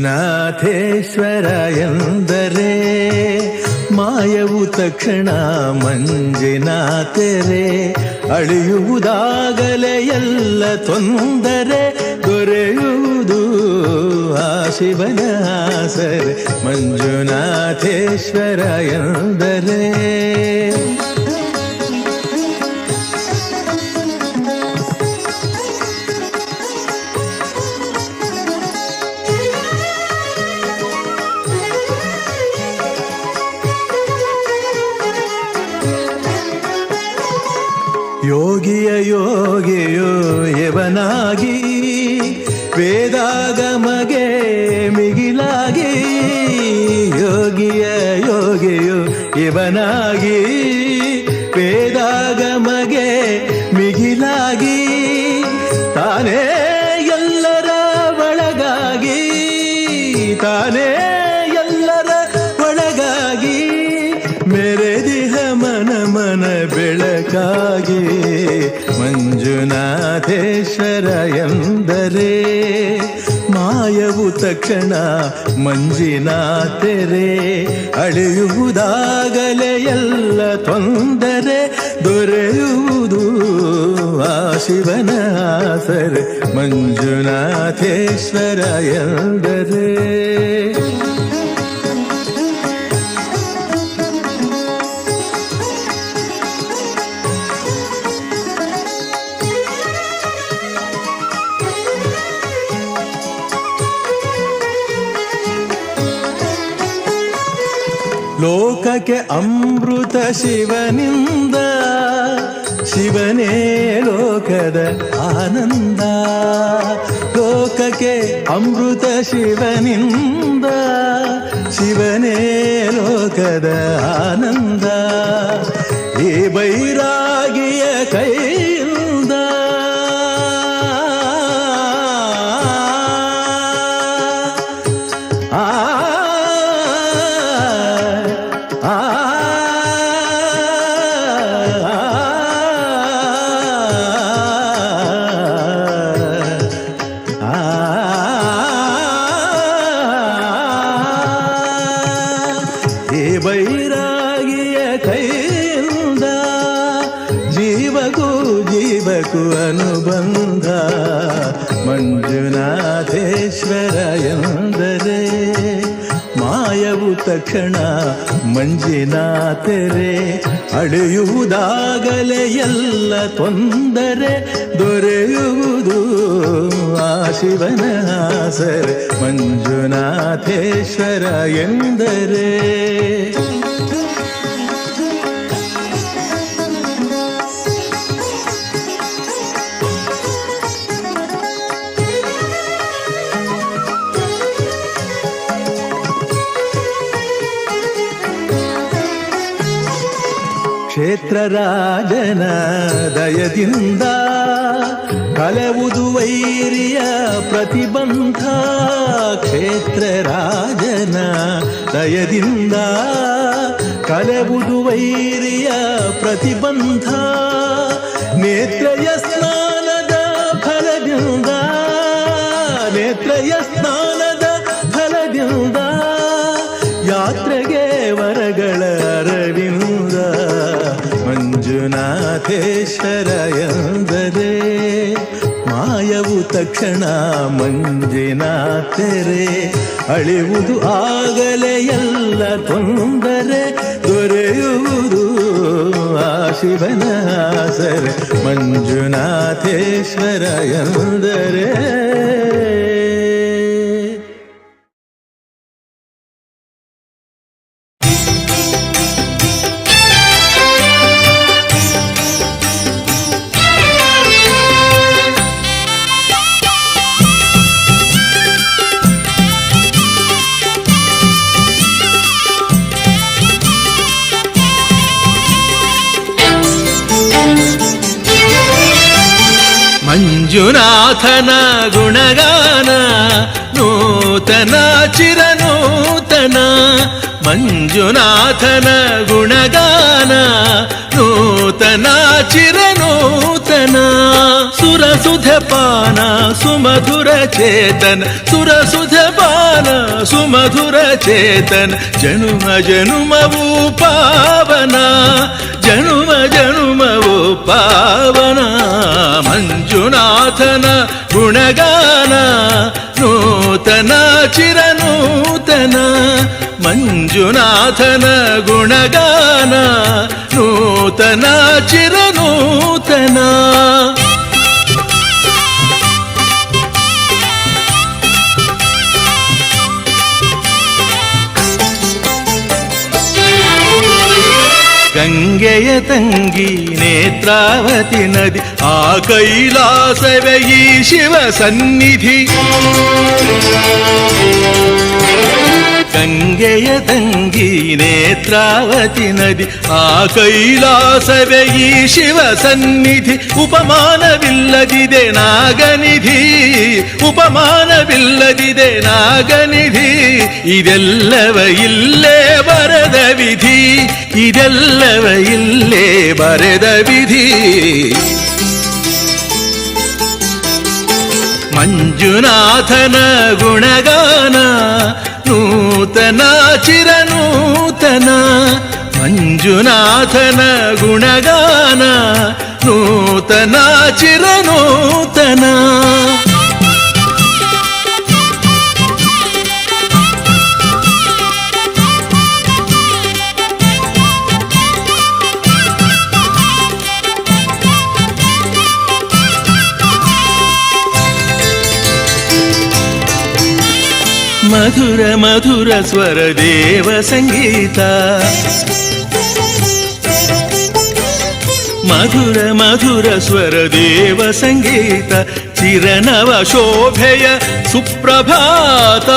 ಮಂಜುನಾಥೇಶ್ವರ ಎಂದರೆ ಮಾಯವು ತಕ್ಷಣ ಮಂಜಿನಾಥರೆ, ಅಳಿಯುವುದಾಗಲೇ ಎಲ್ಲ ತೊಂದರೆ ದೊರೆಯುವುದು ಆ ಶಿವನ ಆಸರೆ. ಮಂಜುನಾಥೇಶ್ವರ ಎಂದರೆ ಯೋಗಿಯ ಯೋಗಿಯೋ ಯವನಾಗಿ, ವೇದಾಗಮಗೆ ಮಿಗಿಲಾಗಿ, ಯೋಗಿಯ ಯೋಗಿಯೋ ಯವನಾಗಿ, ವೇದಾಗಮಗೆ ಮಿಗಿಲಾಗಿ, ಎಬನಾಗಿ ಮಂಜುನಾಥೇಶ್ವರ ಎಂದರೆ ಮಾಯವು ತಕ್ಷಣ ಮಂಜಿನ ತೆರೆ ಅಳೆಯುವುದಾಗಲೇ ಎಲ್ಲ ತೊಂದರೆ ದೊರೆಯುವುದು ಆ ಶಿವನ ಆಸರೆ ಮಂಜುನಾಥೇಶ್ವರ ಎಂದರೆ ಲೋಕಕ್ಕೆ ಅಮೃತ ಶಿವನಿಂದ ಶಿವನೇ ಲೋಕದ ಆನಂದ ಲೋಕಕ್ಕೆ ಅಮೃತ ಶಿವನಿಂದ ಶಿವನೇ ಲೋಕದ ಆನಂದ ಈ ಬೈರಾಗಿಯ ಕೈಯಿಂದ ಬೈರಾಗಿಯ ಕೈಯಿಂದ ಜೀವಕ್ಕೂ ಅನುಬಂಧ ಮಂಜುನಾಥೇಶ್ವರ ಎಂದರೆ ಮಾಯವು ತಕ್ಷಣ ಮಂಜಿನ ತೆರೆ ಅಳೆಯುವುದಾಗಲೇ ಎಲ್ಲ ತೊಂದರೆ ದೊರೆಯುವುದು ಆ ಶಿವನ ಆಸರೆ ಮಂಜುನಾಥೇಶ್ವರ ಎಂದರೆ ಕ್ಷೇತ್ರ ರಾಜನ ದಯದಿಂದ ಕಳೆವುದು ವೈರಿಯ ಪ್ರತಿಬಂಧ ಕ್ಷೇತ್ರ ರಾಜನ ದಯದಿಂದ ಕಳೆವುದು ವೈರಿಯ ಪ್ರತಿಬಂಧ ನೇತ್ರಯ ಸ್ನಾನದ ಫಲದಿಂದ ನೇತ್ರಯ ಸ್ನಾನದ ಫಲದಿಂದ ಯಾತ್ರೆಗೆ ವರಗಳ ಅರವಿಂದ ಮಂಜುನಾಥೇಶ್ವರ ಎಂದರೆ ಮಾಯವು ತಕ್ಷಣ ಮಂಜಿನ ತೆರೆ ಅಳಿವುದು ಆಗಲೇ ಎಲ್ಲ ತೊಂದರೆ ದೊರೆಯುವುದು ಆ ಶಿವನ ಆಸರೆ ಮಂಜುನಾಥೇಶ್ವರ ಎಂದರೆ ಮಂಜುನಾಥನ ಗುಣಗಾನ ನೂತನ ಚಿರನೂತನ ಮಂಜುನಾಥನ ಗುಣಗಾನ ನೂತನ ಚಿರನೂತನ ಸುರಸುಧಪಾನ ಸುಮಧುರ ಚೇತನ ಸುರಸುಧಪಾನ ಸುಮಧುರ ಚೇತನ ಜನುಮ ಜನುಮವು ಪಾವನ ಜನುಮ ಜನುಮವು ಪಾವನ ಮಂಜುನಾಥನ ಗುಣಗಾನ ನೂತನ ಚಿರನೂತನ ಮಂಜುನಾಥನ ಗುಣಗಾನ ನೂತನ ಚಿರನೂತನ ಗಂಗೆಯ ತಂಗಿ ನೇತ್ರಾವತಿ ನದಿ ಆ ಕೈಲಾಸವೇ ಈ ಶಿವ ಸನ್ನಿಧಿ ಗಂಗೆಯ ತಂಗಿ ನೇತ್ರಾವತಿ ನದಿ ಆ ಕೈಲಾಸವೇ ಈ ಶಿವ ಸನ್ನಿಧಿ ಉಪಮಾನವಿಲ್ಲದಿದೆ ನಾಗನಿಧಿ ಉಪಮಾನವಿಲ್ಲದಿದೆ ನಾಗನಿಧಿ ಇದೆಲ್ಲವ ಇಲ್ಲೇ ಬರದ ವಿಧಿ ಇದೆಲ್ಲವ ಇಲ್ಲೇ ಬರೆದ ವಿಧಿ ಮಂಜುನಾಥನ ಗುಣಗಾನ ನೂತನ ಚಿರನೂತನ ಮಂಜುನಾಥನ ಗುಣಗಾನ ನೂತನ ಚಿರನೂತನ ಮಧುರ ಮಧುರ ಸ್ವರ ದೇವ ಸಂಗೀತ ಮಧುರ ಮಧುರ ಸ್ವರ ದೇವ ಸಂಗೀತ ಚಿರನವ ಶೋಭೆಯ ಸುಪ್ರಭಾತ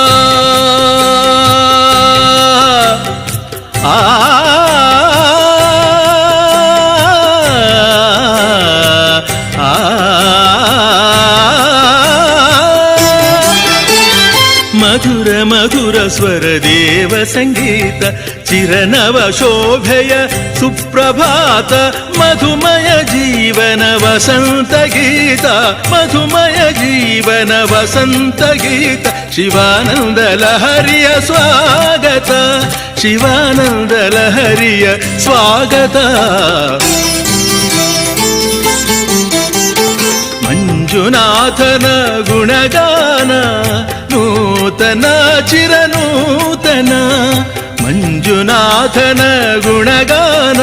ಆ ಮಧುರ ಮಧುರ ಸ್ವರ ದೇವ ಸಂಗೀತ ಚಿರನವ ಶೋಭೆಯ ಸುಪ್ರಭಾತ ಮಧುಮಯ ಜೀವನ ವಸಂತ ಗೀತ ಮಧುಮಯ ಜೀವನ ವಸಂತ ಗೀತ ಶಿವಾನಂದ ಲಹರಿಯ ಸ್ವಾಗತ ಶಿವಾನಂದ ಲಹರಿಯ ಸ್ವಾಗತ ಮಂಜುನಾಥನ ಗುಣಗಾನ ನೂತನ ಚಿರನೂತನ ಮಂಜುನಾಥನ ಗುಣಗಾನ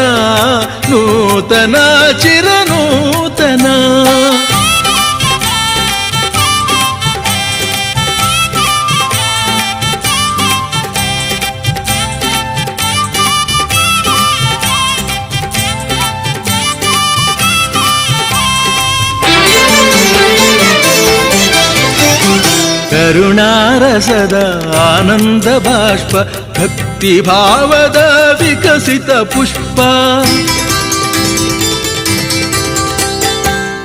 ನೂತನ ಚಿರನೂತನ ಕರುಣಾರಸದ ಆನಂದ ಬಾಷ್ಪ ಭಕ್ತಿ ಭಾವದ ವಿಕಸಿತ ಪುಷ್ಪ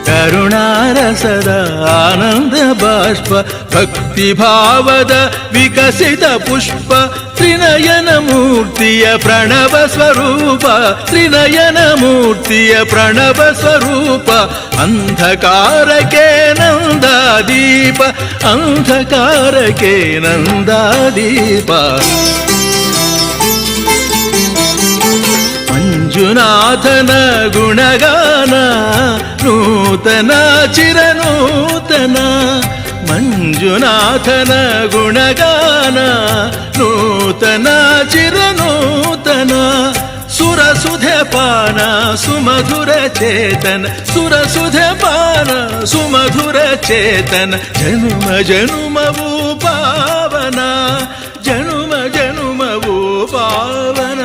ಕರುಣಾರಸದ ಆನಂದ ಬಾಷ್ಪ ಭಕ್ತಿ ಭಾವದ ವಿಕಸಿತ ಪುಷ್ಪ ತ್ರಿನಯನ ಮೂರ್ತಿಯ ಪ್ರಣವ ಸ್ವರೂಪ ತ್ರಿನಯನ ಮೂರ್ತಿಯ ಪ್ರಣವ ಸ್ವರೂಪ ಅಂಧಕಾರಕ್ಕೆ ನಂದಾದೀಪ ಅಂಧಕಾರಕ್ಕೆ ನಂದಾದೀಪ ಮಂಜುನಾಥನ ಗುಣಗಾನ ನೂತನ ಚಿರನೂತನ ಮಂಜುನಾಥನ ಗುಣಗಾನ ನೂತನ ಚಿರನೂತನ ಸುರಸುಧೆ ಪಾನ ಸುಮಧುರ ಚೇತನ ಸುರಸುಧೆ ಪಾನ ಸುಮಧುರ ಚೇತನ ಜನುಮ ಜನುಮವು ಪಾವನ ಜನುಮ ಜನುಮವು ಪಾವನ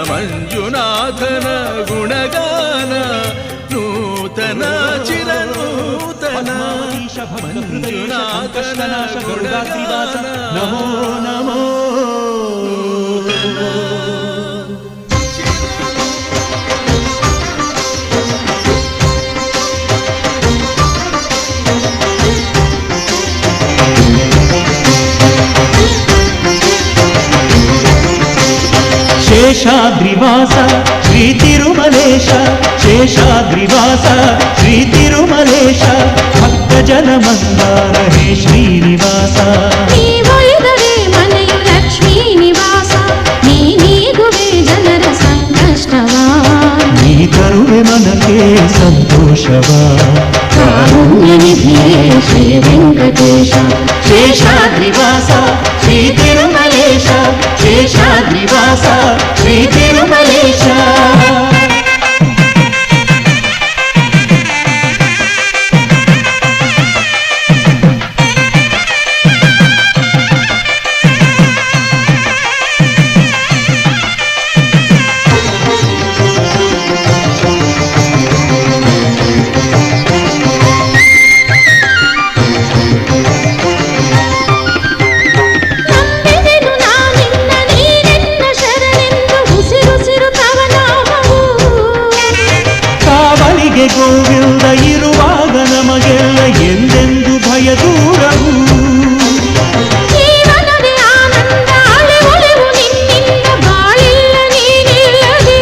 ಮಂಜುನಾಥನ ಗುಣಗಾನ ನೂತನ ಚಿರನೂತನ ಮಂಜುನಾಥನ ಗುಣಗಾನ ನಮೋ ನಮೋ ಶೇಷಾದ್ರಿವಾಸ ಶ್ರೀ ತಿರುಮಲೇಶ ಶೇಷಾದ್ರಿವಾಸ ಶ್ರೀ ತಿರುಮಲೇಶ ಭಕ್ತ ಜನ ಮಂದಾರ ಹೇ ಶ್ರೀನಿವಾಸ ನೀವೊಲಿದರೆ ಮನೆಯು ಲಕ್ಷ್ಮೀ ನಿವಾಸ ನೀ ನೀಗುವೆ ಜನರ ಸಂಕಷ್ಟವಾ ನೀ ತರುವೆ ಮನಕ್ಕೆ ಸಂತೋಷವಾ ಕಾರುಣ್ಯ ನಿಧಿಯೇ ಶ್ರೀ ವೆಂಕಟೇಶ ಶೇಷಾದ್ರಿವಾಸ ಶ್ರೀ ತಿರುಮಲೇಶ ಶೇಷಾದ್ರಿವಾಸ ಶ್ರೀ ತಿರುಮಲೇಶ ನಂಬಿದೆನು ನಾನಿನ್ನ ನಮಗೆ ಗೋವಿಂದ ಇರುವಾಗ ನಮಗೆಲ್ಲ ಎಂದೆಂದು ಭಯ ದೂರವು. ಜೀವನವೇ ಆನಂದ ಅಲೆ ಒಲೆವು ನಿನ್ನಿಂದ ಬಾಳಿಲ್ಲ ನೀನಿಲ್ಲದೆ.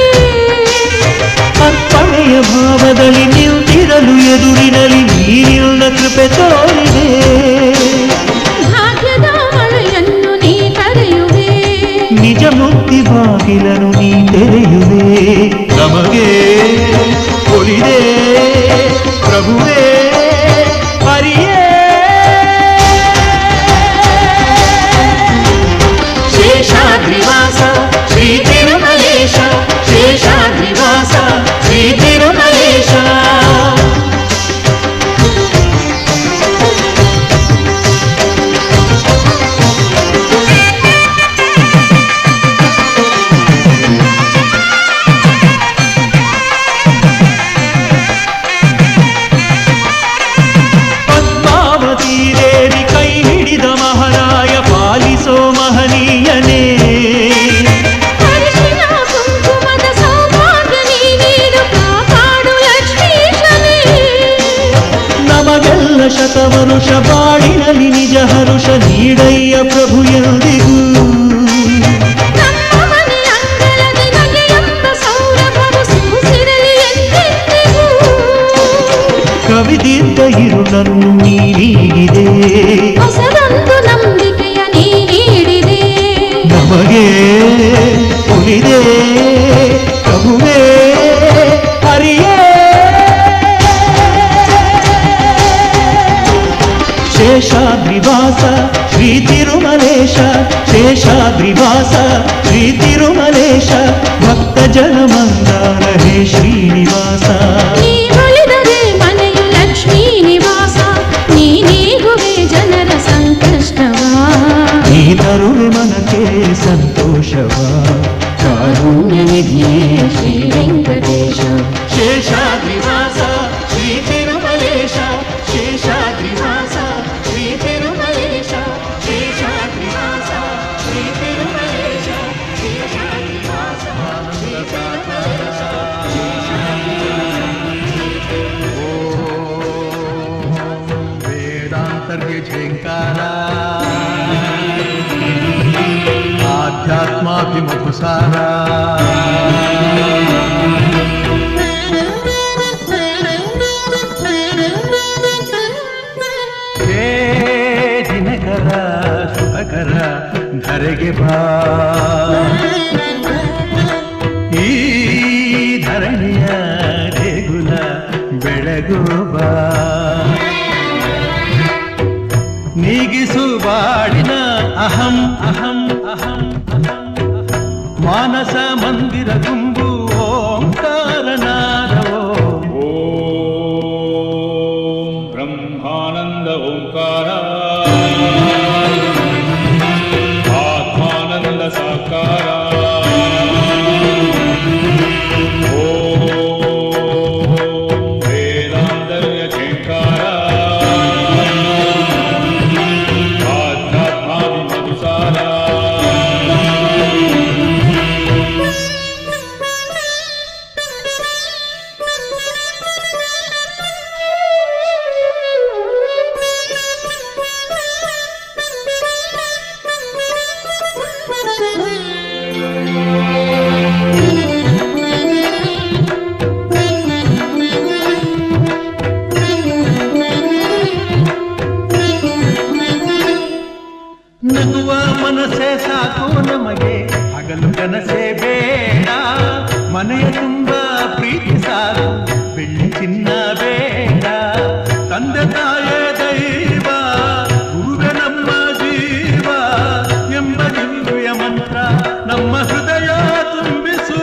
ಅರ್ಪಣೆಯ ಭಾವದಲ್ಲಿ ನಿಂತಿರಲು ಎದುರಿನಲ್ಲಿ ನೀನಿಲ್ಲ ಕೃಪೆ ತೋರಿದೆ. ಭಾಗ್ಯದ ಮಳೆಯನ್ನು ನೀ ಕರೆಯುವೆ, ನಿಜ ಮುಕ್ತಿ ಬಾಗಿಲನು ನೀ ತೆರೆಯುವೆ. ನಮಗೆ ಒಲಿದೆ ಪ್ರಭುವೇ ಹರಿಯೇ. ಶೇಷಾದ್ರಿವಾಸ ಶ್ರೀ ತಿರುಮಲೇಶ, ಶೇಷಾದ್ರಿವಾಸ ಶ್ರೀ ತಿರುಮಲೇಶ. ಪದ್ಮಾವತಿ ದೇವಿ ಕೈ ಹಿಡಿದ ಮಹಾರಾಯ ಪಾಲಿಸೋ ಮಹನೀಯನೇ. ಅರಿಶಿನ ಕುಂಕುಮದ ಸೌಭಾಗ್ಯ ನೀ ನೀಡು, ಕಾಪಾಡು ಲಕ್ಷ್ಮೀಶನೇ. ನಮಗೆಲ್ಲ ಶತವರುಷ ಬಾಳಿನಲ್ಲಿ ನಿಜ ಹರುಷ ನೀಡಯ್ಯ ಪ್ರಭು ಎಂದಿಗೂ. ನಮ್ಮ ಮನೆ ಅಂಗಳದಿ ನಗೆಯೆಂಬ ಸೌರಭವು ಸೂಸಿರಲಿ ಎಂದೆಂದಿಗೂ. ಕವಿದಿದ್ದ ಇರುಳನ್ನು ನೀಡಿದೆ, ಹೊಸದೊಂದು ನಂಬಿಕೆಯ ನೀ ನೀಡಿದೆ. ನಮಗೆ ಉಳಿದೆ ಪ್ರಭುವೇ ಹರಿಯೇ. ಶೇಷಾದ್ರಿವಾಸ ಶ್ರೀ ತಿರುಮಲೇಶ, ಶೇಷಾದ್ರಿವಾಸ ಶ್ರೀ ತಿರುಮಲೇಶ. ಭಕ್ತ ಜನ ಮಂದಾರ ಹೇ ಶ್ರೀನಿವಾಸ. ನೀ ಒಲಿದರೆ ಮನೆಯು ಲಕ್ಷ್ಮೀ ನಿವಾಸ, ನೀ ನೀಗುವೆ ಜನರ ಸಂಕಷ್ಟವಾ. ನೀ ತರುವೆ ಮನಕ್ಕೆ ಸಂತೋಷವ. ಕಾರುಣ್ಯ ನಿಧಿಯೇ ಶ್ರೀ ವೆಂಕಟೇಶ, ಶೇಷಾದ್ರಿವಾಸ ಶ್ರೀ ತಿರುಮಲೇಶ, ಶೇಷಾದ್ರಿವಾಸ ಶ್ರೀ ತಿರುಮಲೇಶ, ಶೇಷಾದ್ರಿವಾಸ ಶ್ರೀ ತಿರುಮಲೇಶ, ಶೇಷಾದ್ರಿವಾಸ ಶ್ರೀ ತಿರುಮಲೇಶ. ವೇದಾಂತರ್ಯ ಝೇಂಕಾರ ಆಧ್ಯಾತ್ಮಾಭಿಮುಖಸಾರ ಹೇ ದಿನಕರ ಶುಭಕರ ಧರೆಗೆ ಬಾ. ಈ ಧರಣಿಯ ದೇಗುಲ ಬೆಳಗು ಬಾ. ನೀಗಿಸು ಬಾಡಿನ ಅಹಂ ಅಹಂ ಅಹಂ ಅಹಂ. ಮಾನಸ ಮಂದಿರ ತುಂಬು ಓಂಕಾರನಾದವೋ. ಓಂ ಬ್ರಹ್ಮಾನಂದ ಓಂಕಾರ, ಆತ್ಮಾನಂದ ಸಾಕಾರ. ಓಂ ವೇದಾಂತರ್ಯ ಝೇಂಕಾರ ಆಧ್ಯಾತ್ಮಾಭಿಮುಖಸಾರ. ನಗುವ ಮನಸ್ಸೇ ಸಾಕು ನಮಗೆ, ಹಗಲು ಕನಸೇ ಬೇಡ. ಮನೆಯ ತುಂಬ ಪ್ರೀತಿ ಸಾಕು, ಬೆಳ್ಳಿ ಚಿನ್ನ ಬೇಡ. ತಂದೆ ತಾಯೇ ದೈವ, ಗುರುವೆ ನಮ್ಮ ಜೀವ ಎಂಬ ದಿವ್ಯ ಮಂತ್ರ ನಮ್ಮ ಹೃದಯ ತುಂಬಿಸು.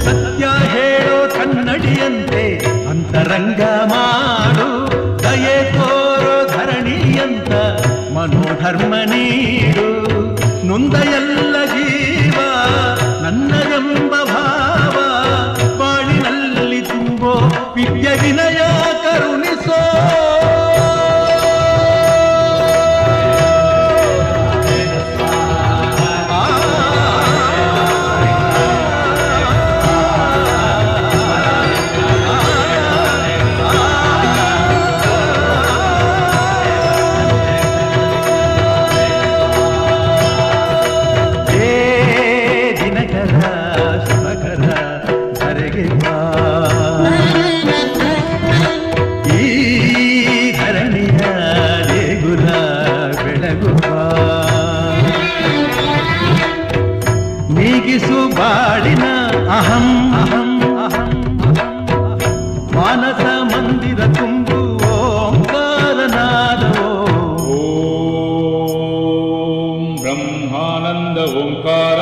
ಸತ್ಯ ಹೇಳೋ ಕನ್ನಡಿಯಂತೆ ಅಂತರಂಗ ಮಾಡು, ದಯೆ ತೋರೋ ಧರಣಿಯಂತ ಮನೋಧರ್ಮ ನೀಡು. ನೊಂದ ಎಲ್ಲ ಜೀವ ನನ್ನದೆಂಬ ಭಾವ ಬಾಳಿನಲ್ಲಿ ತುಂಬೋ ವಿದ್ಯೆ ವಿನಯ ಕರುಣಿಸೋ. ನೀಗಿಸು ಬಾಳಿನ ಅಹಂ ಅಹಂ ಅಹಂ ಮಾನಸ ಮಂದಿರ ತುಂಬು ಓಂಕಾರನಾದವೋ. ಓಂ ಬ್ರಹ್ಮಾನಂದ ಓಂಕಾರ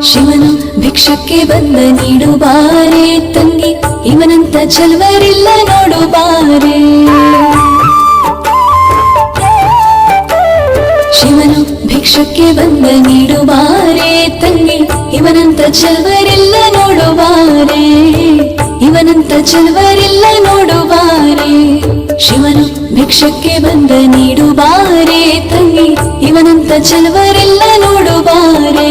ಶಿವನು ಭಿಕ್ಷಕ್ಕೆ ಬಂದ ನೀಡು ಬಾರೆ ತಂಗಿ, ಇವನಂತ ಚಲ್ವರಿಲ್ಲ ನೋಡು ಬಾರೆ. ಶಿವನು ಭಿಕ್ಷಕ್ಕೆ ಬಂದ ನೀಡು ಬಾರೆ ತಂಗಿ, ಇವನಂತ ಚಲ್ವರಿಲ್ಲ ನೋಡು ಬಾರೆ. ಇವನಂತ ಚಲ್ವರಿಲ್ಲ ನೋಡು ಬಾರೆ. ಶಿವನು ಭಿಕ್ಷಕ್ಕೆ ಬಂದ ನೀಡು ಬಾರೆ ತಂಗಿ, ಇವನಂತ ಚಲ್ವರಿಲ್ಲ ನೋಡು ಬಾರೆ.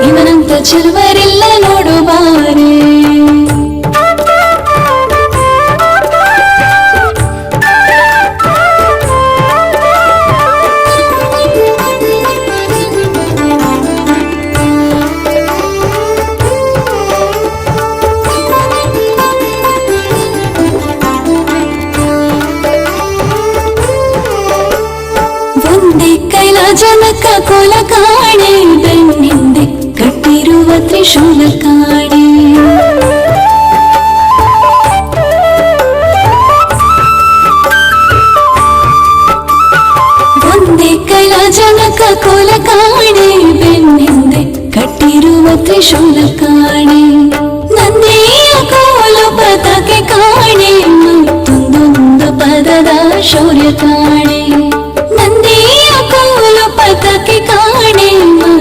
ಇವನಂತ ಚಲ್ವರಿಲ್ಲ ನೋಡು ಬಾರೆ. ಒಂದೇ ಕೈಲಾಜನಕ ಕೋಲ ಕಾಣೆ, ಬೆನ್ನಿಂದೆ ಕಟ್ಟಿರುವ ತ್ರಿಶೂಲ ಕಾಣೆ. ಒಂದೇ ಕೈಲಾಜನಕ ಕೋಲ ಕಾಣೆ, ಬೆನ್ನಿಂದೆ ಕಟ್ಟಿರುವ ತ್ರಿಶೂಲ ಕಾಣೆ. ನಂದಿಯ ಕೋಲು ಪದಕ್ಕೆ ಕಾಣೆ, ಮತ್ತೊಂದೊಂದು ಪದದ ಶೌರ್ಯ ಕಾಣೆ. ನಂದಿಯ ಕೋಲು ಪದಕ್ಕೆ ಕಾಣೆ,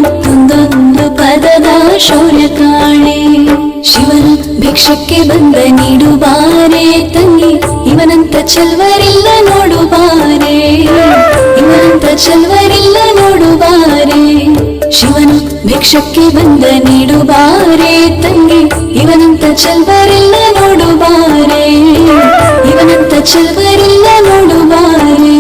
ಮತ್ತೊಂದೊಂದು ಪದದ ಶೌರ್ಯ ಕಾಣೆ. ಶಿವನು ಭಿಕ್ಷಕ್ಕೆ ಬಂದ ನೀಡು ಬಾರೆ ತಂಗಿ, ಇವನಂತ ಚಲ್ವರಿಲ್ಲ ನೋಡು ಬಾರೆ. ಇವನಂತ ಚಲ್ವರಿಲ್ಲ ನೋಡು ಬಾರೆ. ಶಿವನು ಭಿಕ್ಷಕ್ಕೆ ಬಂದ ನೀಡು ಬಾರೆ ತಂಗಿ, ಇವನಂತ ಚಲ್ವರಿಲ್ಲ ನೋಡು ಬಾರೆ. ಇವನಂತ ಚಲ್ವರಿಲ್ಲ ನೋಡು ಬಾರೆ.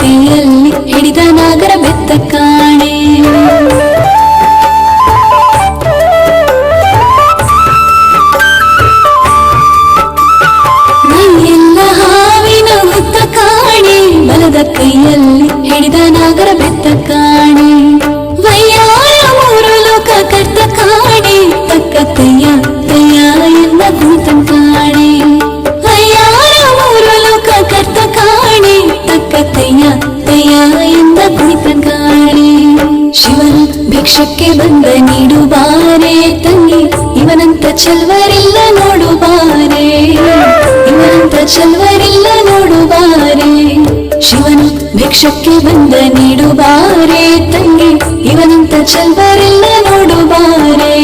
ಕೈಯಲ್ಲಿ ಹಿಡಿದ ನಾಗರ ಬೆತ್ತ ಕಾಣೆ. ಮೈಯೆಲ್ಲ ಹಾವಿನ ಹುತ್ತ ಕಾಣೆ, ಬಲದ ಕೈಯಲ್ಲಿ ಹಿಡಿದ ನಾಗರ ಬೆತ್ತ ಕಾಣೆ. ವಯ್ಯಾರ ಮೂರು ಲೋಕ ಕರ್ತ ಕಾಣೆ, ತಕ್ಕ ಕೈಯ ಕೈಯ ಎನ್ನ ಕೂತ ಕಾಣೆ. ವಯ್ಯಾರ ಮೂರು ಲೋಕ ಕರ್ತ ಕಾಣೆ, ತಕ್ಕ ಕೈಯ ಕೈಯ ಎಂದ ಕುಳಿತ ಕಾಣೆ. ಶಿವನು ಭಿಕ್ಷಕ್ಕೆ ಬಂದ ನೀಡು ಬಾರೆ ತಂಗಿ, ಇವನಂತ ಚಲ್ವರಿಲ್ಲ ನೋಡು ಬಾರೆ. ಇವನಂತ ಚಲ್ವರಿಲ್ಲ ನೋಡು ಬಾರೆ. ಶಿವನು ಭಿಕ್ಷಕ್ಕೆ ಬಂದ ನೀಡು ಬಾರೆ ತಂಗಿ, ಇವನಂತ ಚೆಲ್ವರಿಲ್ಲ ನೋಡುವಾರೆ,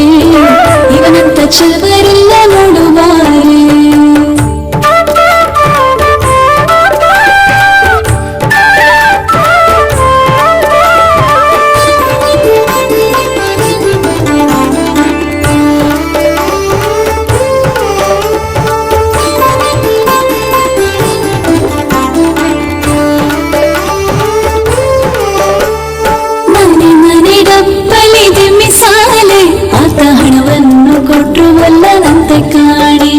ಇವನಂತ ಚೆಲ್ವರಿಲ್ಲ ನೋಡುವಾರೆ. ಆತ ಹಣವನ್ನು ಕೊಟ್ಟರು ಒಲ್ಲದಂತೆ ಕಾಣಿ.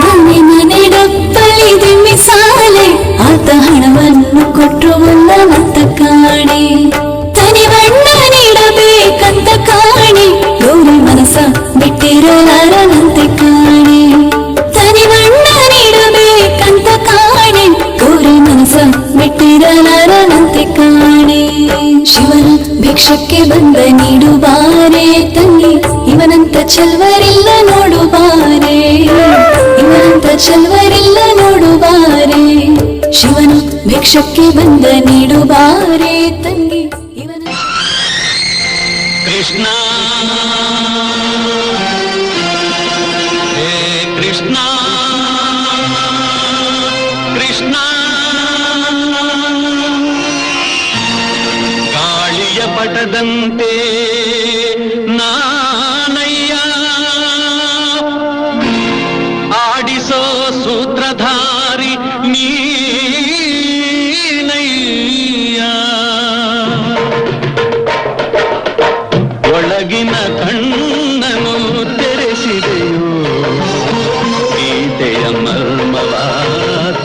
ಮನೆ ಡಪ್ಪಲಿ ದಿಮ್ಮಿ ಸಾಲೆ, ಆತ ಹಣವನ್ನು ಕೊಟ್ಟರು ಒಲ್ಲದಂತ ಕಾಣಿ. ತನಿವಣ್ಣ ನೀಡಬೇಕಂತ ಕಾಣಿ, ಗೌರಿ ಮನಸ ಬಿಟ್ಟಿರಲಾರದಂತೆ ಕಾಣಿ. ತನಿವಣ್ಣ ನೀಡಬೇಕಂತ ಕಾಣಿ, ಗೌರಿ ಮನಸ ಬಿಟ್ಟಿರಲಾರದಂತೆ ಕಾಣೆ. ಶಿವನ ಭಿಕ್ಷಕ್ಕೆ ಬಂದ ನೀಡುವಾರೆ ತಂಗಿ, ಇವನಂತ ಚೆಲ್ವರಿಲ್ಲ ನೋಡುವಾರೆ, ಇವನಂತ ಚೆಲ್ವರಿಲ್ಲ ನೋಡುವಾರೆ. ಶಿವನ ಭಿಕ್ಷಕ್ಕೆ ಬಂದ ನೀಡುವಾರೆ ತಂಗಿ, ಇವನ ಕೃಷ್ಣ ಹೇ ಕೃಷ್ಣ ಕೃಷ್ಣ, ಗಾಳಿಯ ಪಟದಂತೆ ನಾನಯ್ಯ, ಆಡಿಸೋ ಸೂತ್ರಧಾರಿ ನೀನಯ್ಯ. ಒಳಗಿನ ಕಣ್ಣನು ತೆರೆಸಿದೆಯೋ, ಗೀತೆಯ ಮರ್ಮವ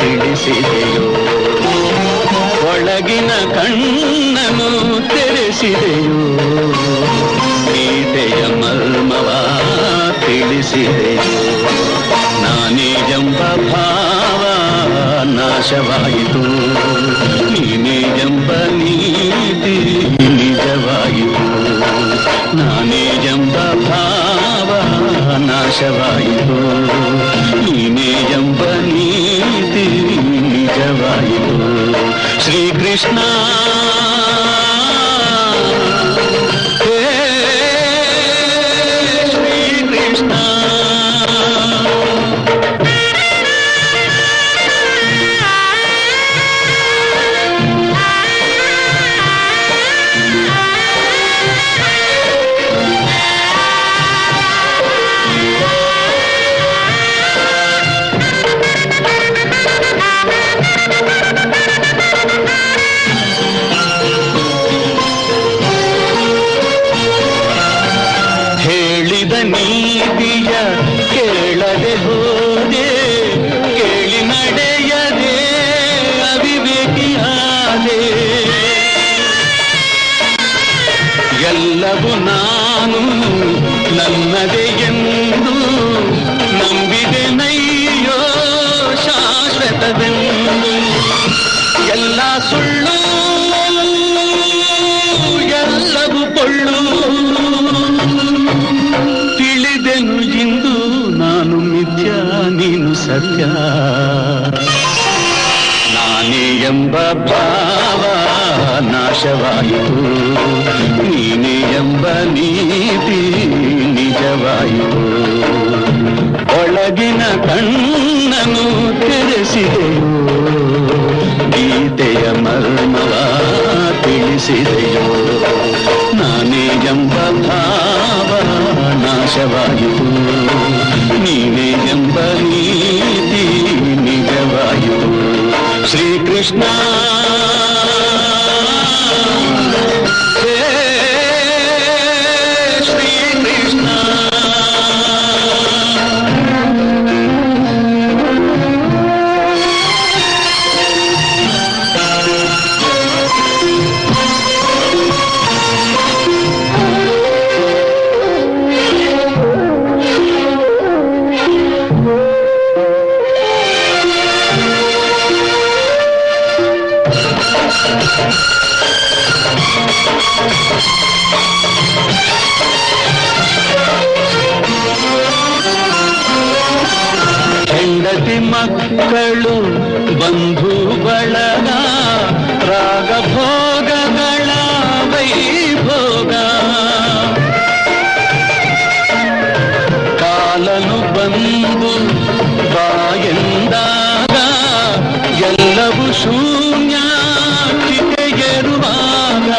ತಿಳಿಸಿದೆಯೋ. ಒಳಗಿನ ಕಣ್ಣನು ತೆರೆಸಿದೆಯೋ, ಗೀತೆಯ ಮರ್ಮವ ತಿಳಿಸಿದೆಯೋ. ನಾನೇ ಎಂಬ ಭಾವ ನಾಶವಾಯಿತು, ನೀನೇ ಎಂಬ ನೀತಿ ನಿಜವಾಯಿತು. ನಾನೇ ಎಂಬ ಭಾವ ನಾಶವಾಯಿತು, ನೀನೇ ಎಂಬ ನೀತಿ ನಿಜವಾಯಿತು. ಶ್ರೀಕೃಷ್ಣ ಹೇ ಶ್ರೀಕೃಷ್ಣ. ಹೇಳಿದ ನೀತಿಯ ಕೇಳದೆ ಹೋದೆ, ಕೇಳಿ ನಡೆಯದೆ ಅವಿವೇಕಿಯಾದೆ. ಎಲ್ಲವೂ ನಾನು ನನ್ನದೇ ಎಂದು ನಂಬಿದೆ ನಯ್ಯೋ ಶಾಶ್ವತವೆಂದು. ಎಲ್ಲ ಸುಳ್ಳು ಎಲ್ಲವೂ ಪೊಳ್ಳು, ತಿಳಿದೆನು ಇಂದು ನಾನು ಮಿಥ್ಯ ನೀನು ಸತ್ಯ. ನಾನೇ ಎಂಬ ಭಾವ ನಾಶವಾಯಿತು, ನೀನೇ ಎಂಬ ನೀತಿ ನಿಜವಾಯಿತು. ಒಳಗಿನ ಕಣ್ಣನು ತೆರೆಸಿದೆಯೋ, ಗೀತೆಯ ಮರ್ಮವ ತಿಳಿಸಿದೆಯೋ. ನಾನೇ ಎಂಬ ಭಾವ ನಾಶವಾಯಿತು, ನೀನೇ ಎಂಬ ನೀತಿ ನಿಜವಾಯಿತು. ಶ್ರೀಕೃಷ್ಣ ಹೇ ಶ್ರೀಕೃಷ್ಣ. ಹೆಂಡತಿ ಮಕ್ಕಳು ಬಂಧು ಬಳಗ ರಾಗಭೋಗಗಳ ವೈಭೋಗ ಕಾಲನು ಬಂದು ಬಾಯೆಂದಾಗ ಎಲ್ಲವೂ ಶೂನ್ಯ ಚಿತೆಗೆರುವಾಗ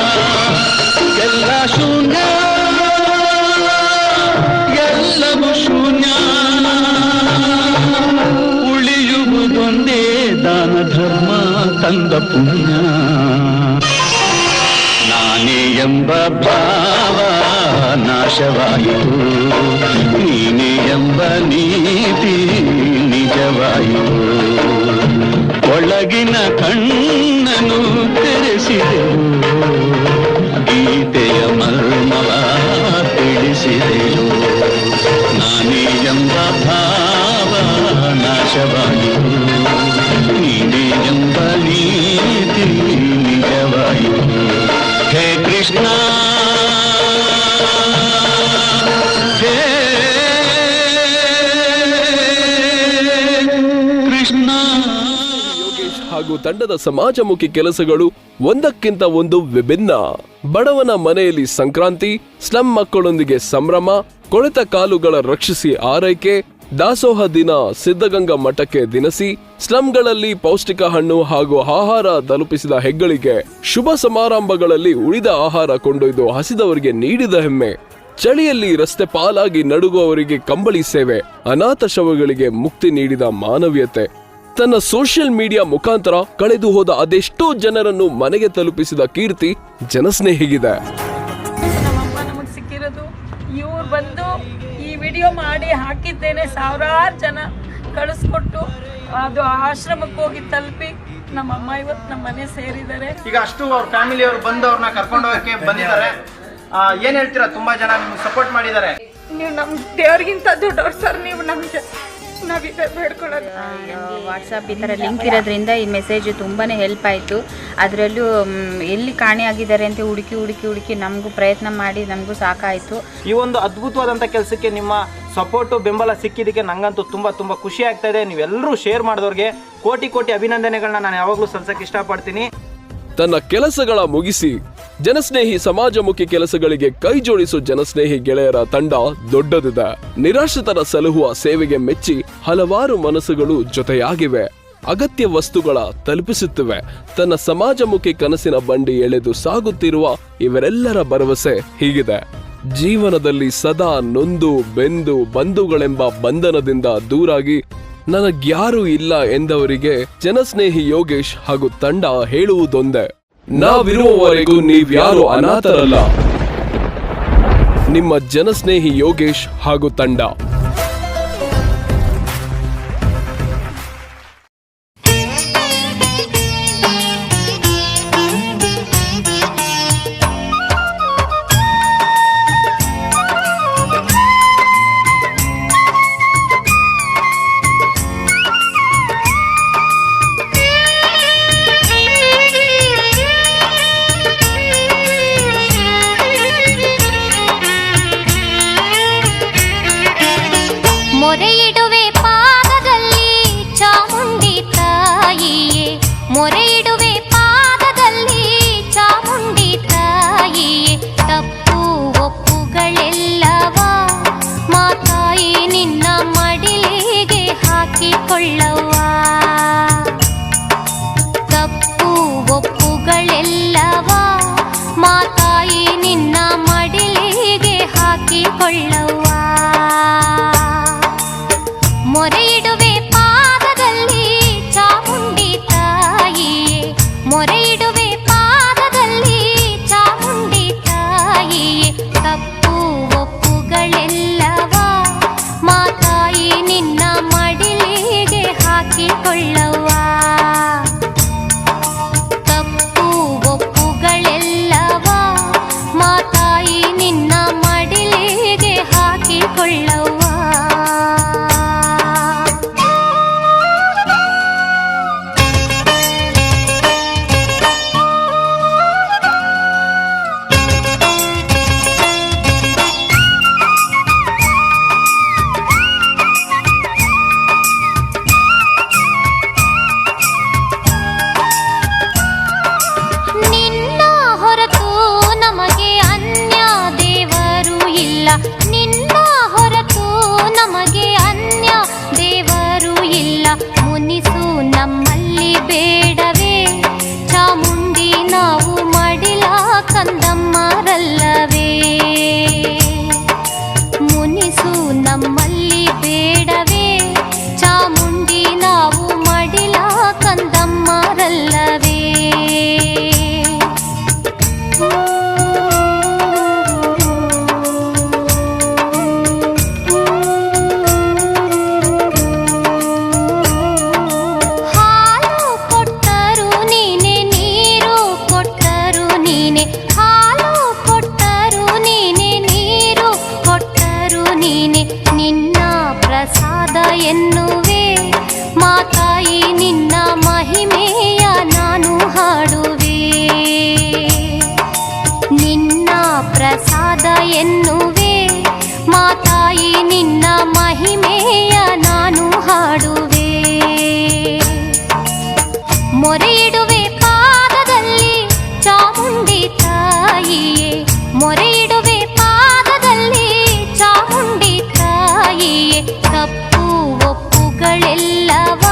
ಎಲ್ಲ ಶೂನ್ಯ ಎಲ್ಲವೂ ಶೂನ್ಯ ಉಳಿಯುವುದೊಂದೇ ದಾನ ಧರ್ಮ ತಂದ ಪುಣ್ಯ ನಾನೇ ಎಂಬ ಭಾವ ನಾಶವಾಯಿತು ನೀನೇ ಎಂಬ ನೀತಿ ನಿಜವಾಯಿತು ಒಳಗಿನ ಕಣ್ಣನು ತೆರೆಸಿದೆವು ಗೀತೆಯ ಮರ್ಮವ ತಿಳಿಸಿದೆವು ನಾನೇ ಎಂಬ ಭಾವ ನಾಶವಾಯಿತು ನೀನೇ ಎಂಬ ನೀತಿ ನಿಜವಾಯಿತು ಹೇ ಕೃಷ್ಣ ಹೇ ಕೃಷ್ಣ. ಯೋಗೇಶ್ ಹಾಗೂ ತಂಡದ ಸಮಾಜಮುಖಿ ಕೆಲಸಗಳು ಒಂದಕ್ಕಿಂತ ಒಂದು ವಿಭಿನ್ನ. ಬಡವನ ಮನೆಯಲ್ಲಿ ಸಂಕ್ರಾಂತಿ, ಸ್ಲಂ ಮಕ್ಕಳೊಂದಿಗೆ ಸಂಭ್ರಮ, ಕೊಳೆತ ಕಾಲುಗಳ ರಕ್ಷಿಸಿ ಆರೈಕೆ, ದಾಸೋಹ ದಿನ, ಸಿದ್ಧಗಂಗಾ ಮಠಕ್ಕೆ ದಿನಸಿ, ಸ್ಲಂಗಳಲ್ಲಿ ಪೌಷ್ಟಿಕ ಹಣ್ಣು ಹಾಗೂ ಆಹಾರ ತಲುಪಿಸಿದ ಹೆಗ್ಗಳಿಗೆ, ಶುಭ ಸಮಾರಂಭಗಳಲ್ಲಿ ಉಳಿದ ಆಹಾರ ಕೊಂಡೊಯ್ದು ಹಸಿದವರಿಗೆ ನೀಡಿದ ಹೆಮ್ಮೆ, ಚಳಿಯಲ್ಲಿ ರಸ್ತೆ ಪಾಲಾಗಿ ನಡುಗುವವರಿಗೆ ಕಂಬಳಿ ಸೇವೆ, ಅನಾಥ ಶವಗಳಿಗೆ ಮುಕ್ತಿ ನೀಡಿದ ಮಾನವೀಯತೆ, ತನ್ನ ಸೋಷಿಯಲ್ ಮೀಡಿಯಾ ಮುಖಾಂತರ ಕಳೆದು ಹೋದ ಅದೆಷ್ಟೋ ಜನರನ್ನು ಮನೆಗೆ ತಲುಪಿಸಿದ ಕೀರ್ತಿ ಜನಸ್ನೇಹಿಗಿದೆ. ನಮ್ಮಮ್ಮ ನಮಗೆ ಸಿಕ್ಕಿರೋದು ಇವ್ರು ಬಂದು ಈ ವಿಡಿಯೋ ಮಾಡಿ ಹಾಕಿದ್ದೇನೆ, ಸಾವಿರಾರು ಜನ ಕಳಿಸ್ಕೊಟ್ಟು ಅದು ಆಶ್ರಮಕ್ಕೆ ಹೋಗಿ ತಲುಪಿ ನಮ್ಮಮ್ಮ ಇವತ್ತು ನಮ್ಮ ಮನೆ ಸೇರಿದ್ದಾರೆ. ಈಗ ಅಷ್ಟು ಅವ್ರ ಫ್ಯಾಮಿಲಿ ಅವರು ಬಂದು ಅವ್ರನ್ನ ಕರ್ಕೊಂಡು ಹೋಗಕ್ಕೆ ಬಂದಿದ್ದಾರೆ. ಏನ್ ಹೇಳ್ತೀರಾ? ತುಂಬಾ ಜನ ನಿಮ್ಗೆ ಸಪೋರ್ಟ್ ಮಾಡಿದ್ದಾರೆ. ನೀವು ನಮ್ ದೇವ್ರಿಗಿಂತ ದೊಡ್ಡವ್ರು ಸರ್, ನೀವು ನಮ್ಗೆ ನಾವಿದೆ ಬೇಡ್ಕೊಳ್ಳೋದು. ವಾಟ್ಸಪ್ ಈ ಥರ ಲಿಂಕ್ ಇರೋದ್ರಿಂದ ಈ ಮೆಸೇಜ್ ತುಂಬಾ ಹೆಲ್ಪ್ ಆಯಿತು. ಅದರಲ್ಲೂ ಎಲ್ಲಿ ಕಾಣೆಯಾಗಿದ್ದಾರೆ ಅಂತ ಹುಡುಕಿ ನಮಗೂ ಪ್ರಯತ್ನ ಮಾಡಿ ನಮಗೂ ಸಾಕಾಯಿತು. ಈ ಒಂದು ಅದ್ಭುತವಾದಂಥ ಕೆಲಸಕ್ಕೆ ನಿಮ್ಮ ಸಪೋರ್ಟು ಬೆಂಬಲ ಸಿಕ್ಕಿದ್ದಕ್ಕೆ ನಂಗಂತೂ ತುಂಬ ಖುಷಿ ಆಗ್ತಾ ಇದೆ. ನೀವೆಲ್ಲರೂ ಶೇರ್ ಮಾಡಿದವ್ರಿಗೆ ಕೋಟಿ ಅಭಿನಂದನೆಗಳನ್ನ ನಾನು ಯಾವಾಗಲೂ ಸಲ್ಸಕ್ಕೆ ಇಷ್ಟಪಡ್ತೀನಿ. ತನ್ನ ಕೆಲಸಗಳ ಮುಗಿಸಿ ಜನಸ್ನೇಹಿ ಸಮಾಜಮುಖಿ ಕೆಲಸಗಳಿಗೆ ಕೈ ಜೋಡಿಸೋ ಜನಸ್ನೇಹಿ ಗೆಳೆಯರ ತಂಡ ದೊಡ್ಡದಿದೆ. ನಿರಾಶ್ರಿತರ ಸಲಹುವ ಸೇವೆಗೆ ಮೆಚ್ಚಿ ಹಲವಾರು ಮನಸ್ಸುಗಳು ಜೊತೆಯಾಗಿವೆ. ಅಗತ್ಯ ವಸ್ತುಗಳ ತಲುಪಿಸುತ್ತಿವೆ. ತನ್ನ ಸಮಾಜಮುಖಿ ಕನಸಿನ ಬಂಡಿ ಎಳೆದು ಸಾಗುತ್ತಿರುವ ಇವರೆಲ್ಲರ ಭರವಸೆ ಹೀಗಿದೆ: ಜೀವನದಲ್ಲಿ ಸದಾ ನೊಂದು ಬೆಂದು ಬಂಧುಗಳೆಂಬ ಬಂಧನದಿಂದ ದೂರಾಗಿ ನನಗ್ಯಾರೂ ಇಲ್ಲ ಎಂದವರಿಗೆ ಜನಸ್ನೇಹಿ ಯೋಗೇಶ್ ಹಾಗೂ ತಂಡ ಹೇಳುವುದೊಂದೇ: ನಾವಿರುವವರೆಗೂ ನೀವ್ಯಾರು ಅನಾಥರಲ್ಲ. ನಿಮ್ಮ ಜನಸ್ನೇಹಿ ಯೋಗೇಶ್ ಹಾಗೂ ತಂಡ. ಮೊರೆಯಿಡುವೆ ಪಾದದಲ್ಲಿ ಚಾಮುಂಡಿ ತಾಯಿಯೇ, ಮೊರೆಯಿಡುವೆ ಪಾದದಲ್ಲಿ ಚಾಮುಂಡಿ ತಾಯಿಯೇ. ತಪ್ಪು ಒಪ್ಪುಗಳೆಲ್ಲವ ಮಾತಾಯಿ ನಿನ್ನ ಮಡಿಲಿಗೆ ಹಾಕಿಕೊಳ್ಳವ್ವ. ತಪ್ಪು ಒಪ್ಪುಗಳೆಲ್ಲವ ಮಾತಾಯಿ ನಿನ್ನ ಮಡಿಲಿಗೆ ಹಾಕಿಕೊಳ್ಳವ್ವ. ಮೊರೆಯಿಡುವೆ ಪಾದದಲ್ಲಿ ಚಾಮುಂಡಿ ತಾಯಿಯೇ, ಮೊರೆಯಿಡುವೆ ಪಾದದಲ್ಲಿ ಚಾಮುಂಡಿ ತಾಯಿಯೇ. ತಪ್ಪು ಒಪ್ಪುಗಳೆಲ್ಲವ ಮಾತಾಯಿ ನಿನ್ನ ಮಡಿಲಿಗೆ ಹಾಕಿಕೊಳ್ಳವ್ವ. ತಪ್ಪು ಒಪ್ಪುಗಳೆಲ್ಲವ ಮಾತಾಯಿ ನಿನ್ನ ಮಡಿಲಿಗೆ ಹಾಕಿಕೊಳ್ಳವ್ವ. ತಾಯಿ ನಿನ್ನ ಮಹಿಮೆಯ ನಾನು ಹಾಡುವೆ, ನಿನ್ನ ಪ್ರಸಾದ ಎನ್ನುವೆ, ಮಾತಾಯಿ ನಿನ್ನ ಮಹಿಮೆಯ ನಾನು ಹಾಡುವೆ. ಮೊರೆಯಿಡುವೆ ಪಾದದಲ್ಲಿ ಚಾಮುಂಡಿ ತಾಯಿಯೇ, ಮೊರೆಯಿಡುವೆ ಪಾದದಲ್ಲಿ ಚಾಮುಂಡಿ ತಾಯಿಯೇ. ತಪ್ಪು ಒಪ್ಪುಗಳೆಲ್ಲವ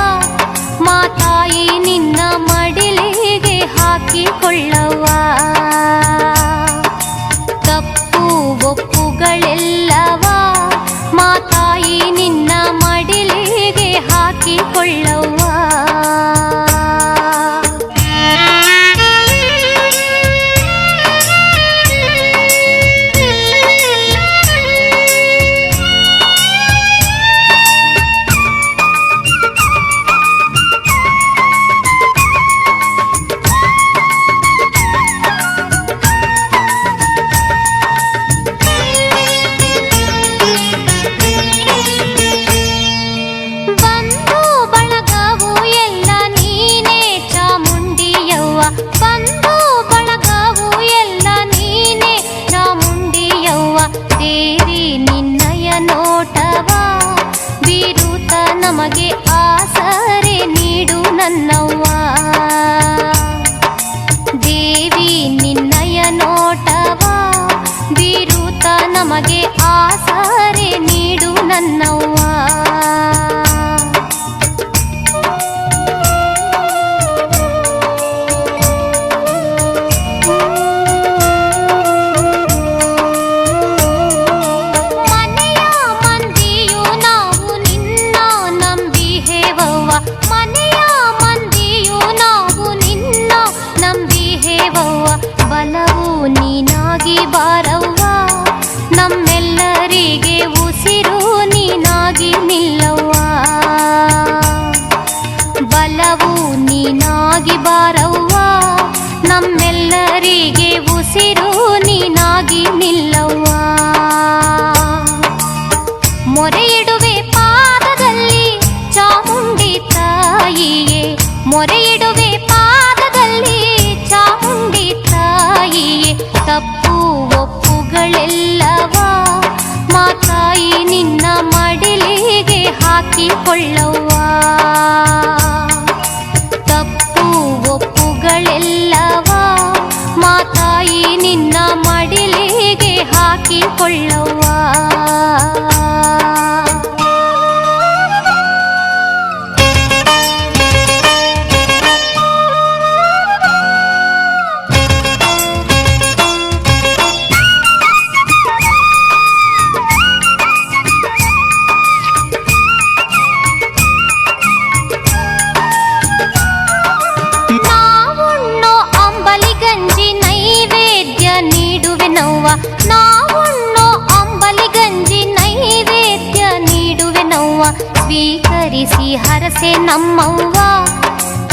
ಮಾತಾಯಿ ನಿನ್ನ ಮಡಿಲಿಗೆ ಹಾಕಿಕೊಳ್ಳವ, ತಪ್ಪು ಒಪ್ಪುಗಳೆಲ್ಲವ ಮಾತಾಯಿ ನಿನ್ನ ಮಡಿಲಿಗೆ ಹಾಕಿಕೊಳ್ಳವ. ಬಂಧು ಬಳಗವು ಎಲ್ಲ ನೀನೇ ಚಾಮುಂಡಿಯವ್ವ, ಬಂಧು ಬಳಗವು ಎಲ್ಲ ನೀನೇ ಚಾಮುಂಡಿಯವ್ವ. ದೇವಿ ನಿನ್ನಯ ನೋಟವ ಬೀರುತ್ತ ನಮಗೆ ಆಸರೆ ನೀಡು ನನ್ನವ್ವ, ದೇವಿ ನಿನ್ನಯ ನೋಟವ ಬೀರುತ್ತ ನಮಗೆ ಆಸರೆ ನೀಡು ನನ್ನವ್ವ. ಮನೆಯ ಮಂದಿಯು ನಾವು ನಿನ್ನ ನಂಬಿಹೇವವ್ವ, ಮನೆಯ ಮಂದಿಯು ನಾವು ನಿನ್ನ ನಂಬಿಹೇವವ್ವ. ಬಲವು ನೀನಾಗಿ ಬಾರವ್ವ, ನಮ್ಮೆಲ್ಲರಿಗೆ ಉಸಿರು ನೀನಾಗಿ ನಿಲ್ಲವ್ವ. ಬಲವು ನೀನಾಗಿ ಬಾರವ್ವ, ನಮ್ಮೆಲ್ಲರಿಗೆ ಉಸಿರು ನೀನಾಗಿ ನಿಲ್ಲವ್ವ. ಮೊರೆಯಿಡುವೆ ಪಾದದಲ್ಲಿ ಚಾಮುಂಡಿ ತಾಯಿಯೇ, ಮೊರೆಯಿಡುವೆ ಪಾದದಲ್ಲಿ ಚಾಮುಂಡಿ ತಾಯಿಯೇ. ತಪ್ಪು ಒಪ್ಪುಗಳೆಲ್ಲವ ಮಾತಾಯಿ ನಿನ್ನ ಮಡಿಲಿಗೆ ಹಾಕಿಕೊಳ್ಳವ್ವ, ತಪ್ಪು ಒಪ್ಪುಗಳೆಲ್ಲವ ಮಾತಾಯಿ ನಿನ್ನ ಮಡಿಲಿಗೆ ಹಾಕಿಕೊಳ್ಳವ್ವ. ನಾವುಣ್ಣೋ ಅಂಬಲಿ ಗಂಜಿ ನೈವೇದ್ಯ ನೀಡುವೆನವ್ವ, ನಾವುಣ್ಣೋ ಅಂಬಲಿ ಗಂಜಿ ನೈವೇದ್ಯ ನೀಡುವೆನವ್ವ. ಸ್ವೀಕರಿಸಿ ಹರಸೆ ನಮ್ಮವ್ವ,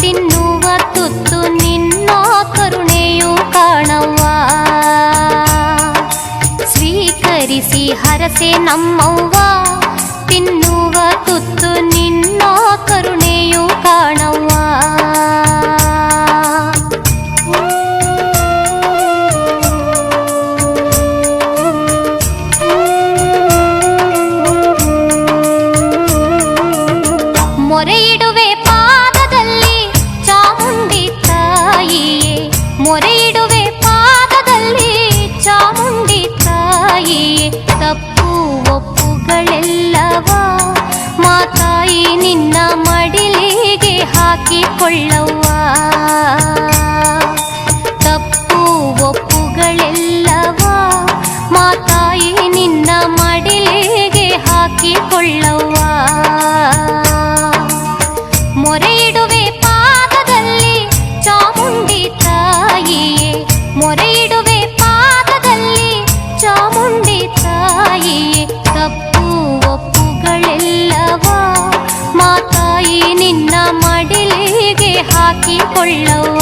ತಿನ್ನುವ ತುತ್ತು ನಿನ್ನ ಕರುಣೆಯು ಕಾಣವ್ವ. ಸ್ವೀಕರಿಸಿ ಹರಸೆ ನಮ್ಮವ್ವ, ತಿನ್ನುವ ತುತ್ತು ನಿನ್ನ ಕರುಣೆಯು ಕಾಣವ್ವ. ಮೊರೆಯಿಡುವೆ ಪಾದದಲ್ಲಿ ಚಾಮುಂಡಿ ತಾಯಿಯೇ, ಮೊರೆಯಿಡುವೆ ಪಾದದಲ್ಲಿ ಚಾಮುಂಡಿ ತಾಯಿಯೇ. ತಪ್ಪು ಒಪ್ಪುಗಳೆಲ್ಲವ ಮಾತಾಯಿ ನಿನ್ನ ಮಡಿಲಿಗೆ ಹಾಕಿಕೊಳ್ಳವ್ವ, ತಪ್ಪು ಒಪ್ಪುಗಳೆಲ್ಲವ ಮಾತಾಯಿ ನಿನ್ನ ಮಡಿಲಿಗೆ ಹಾಕಿಕೊಳ್ಳವ್ವ. ಮೊರೆಯಿಡುವೆ ಪಾದದಲ್ಲಿ ಚಾಮುಂಡಿ ತಾಯಿಯೇ, ಮೊರೆಯಿಡುವೆ ಪಾದದಲ್ಲಿ ಚಾಮುಂಡಿ ತಾಯಿಯೇ. ತಪ್ಪು ಒಪ್ಪುಗಳೆಲ್ಲವ ಮಾತಾಯಿ ನಿನ್ನ ಮಡಿಲಿಗೆ ಹಾಕಿಕೊಳ್ಳವ್ವ.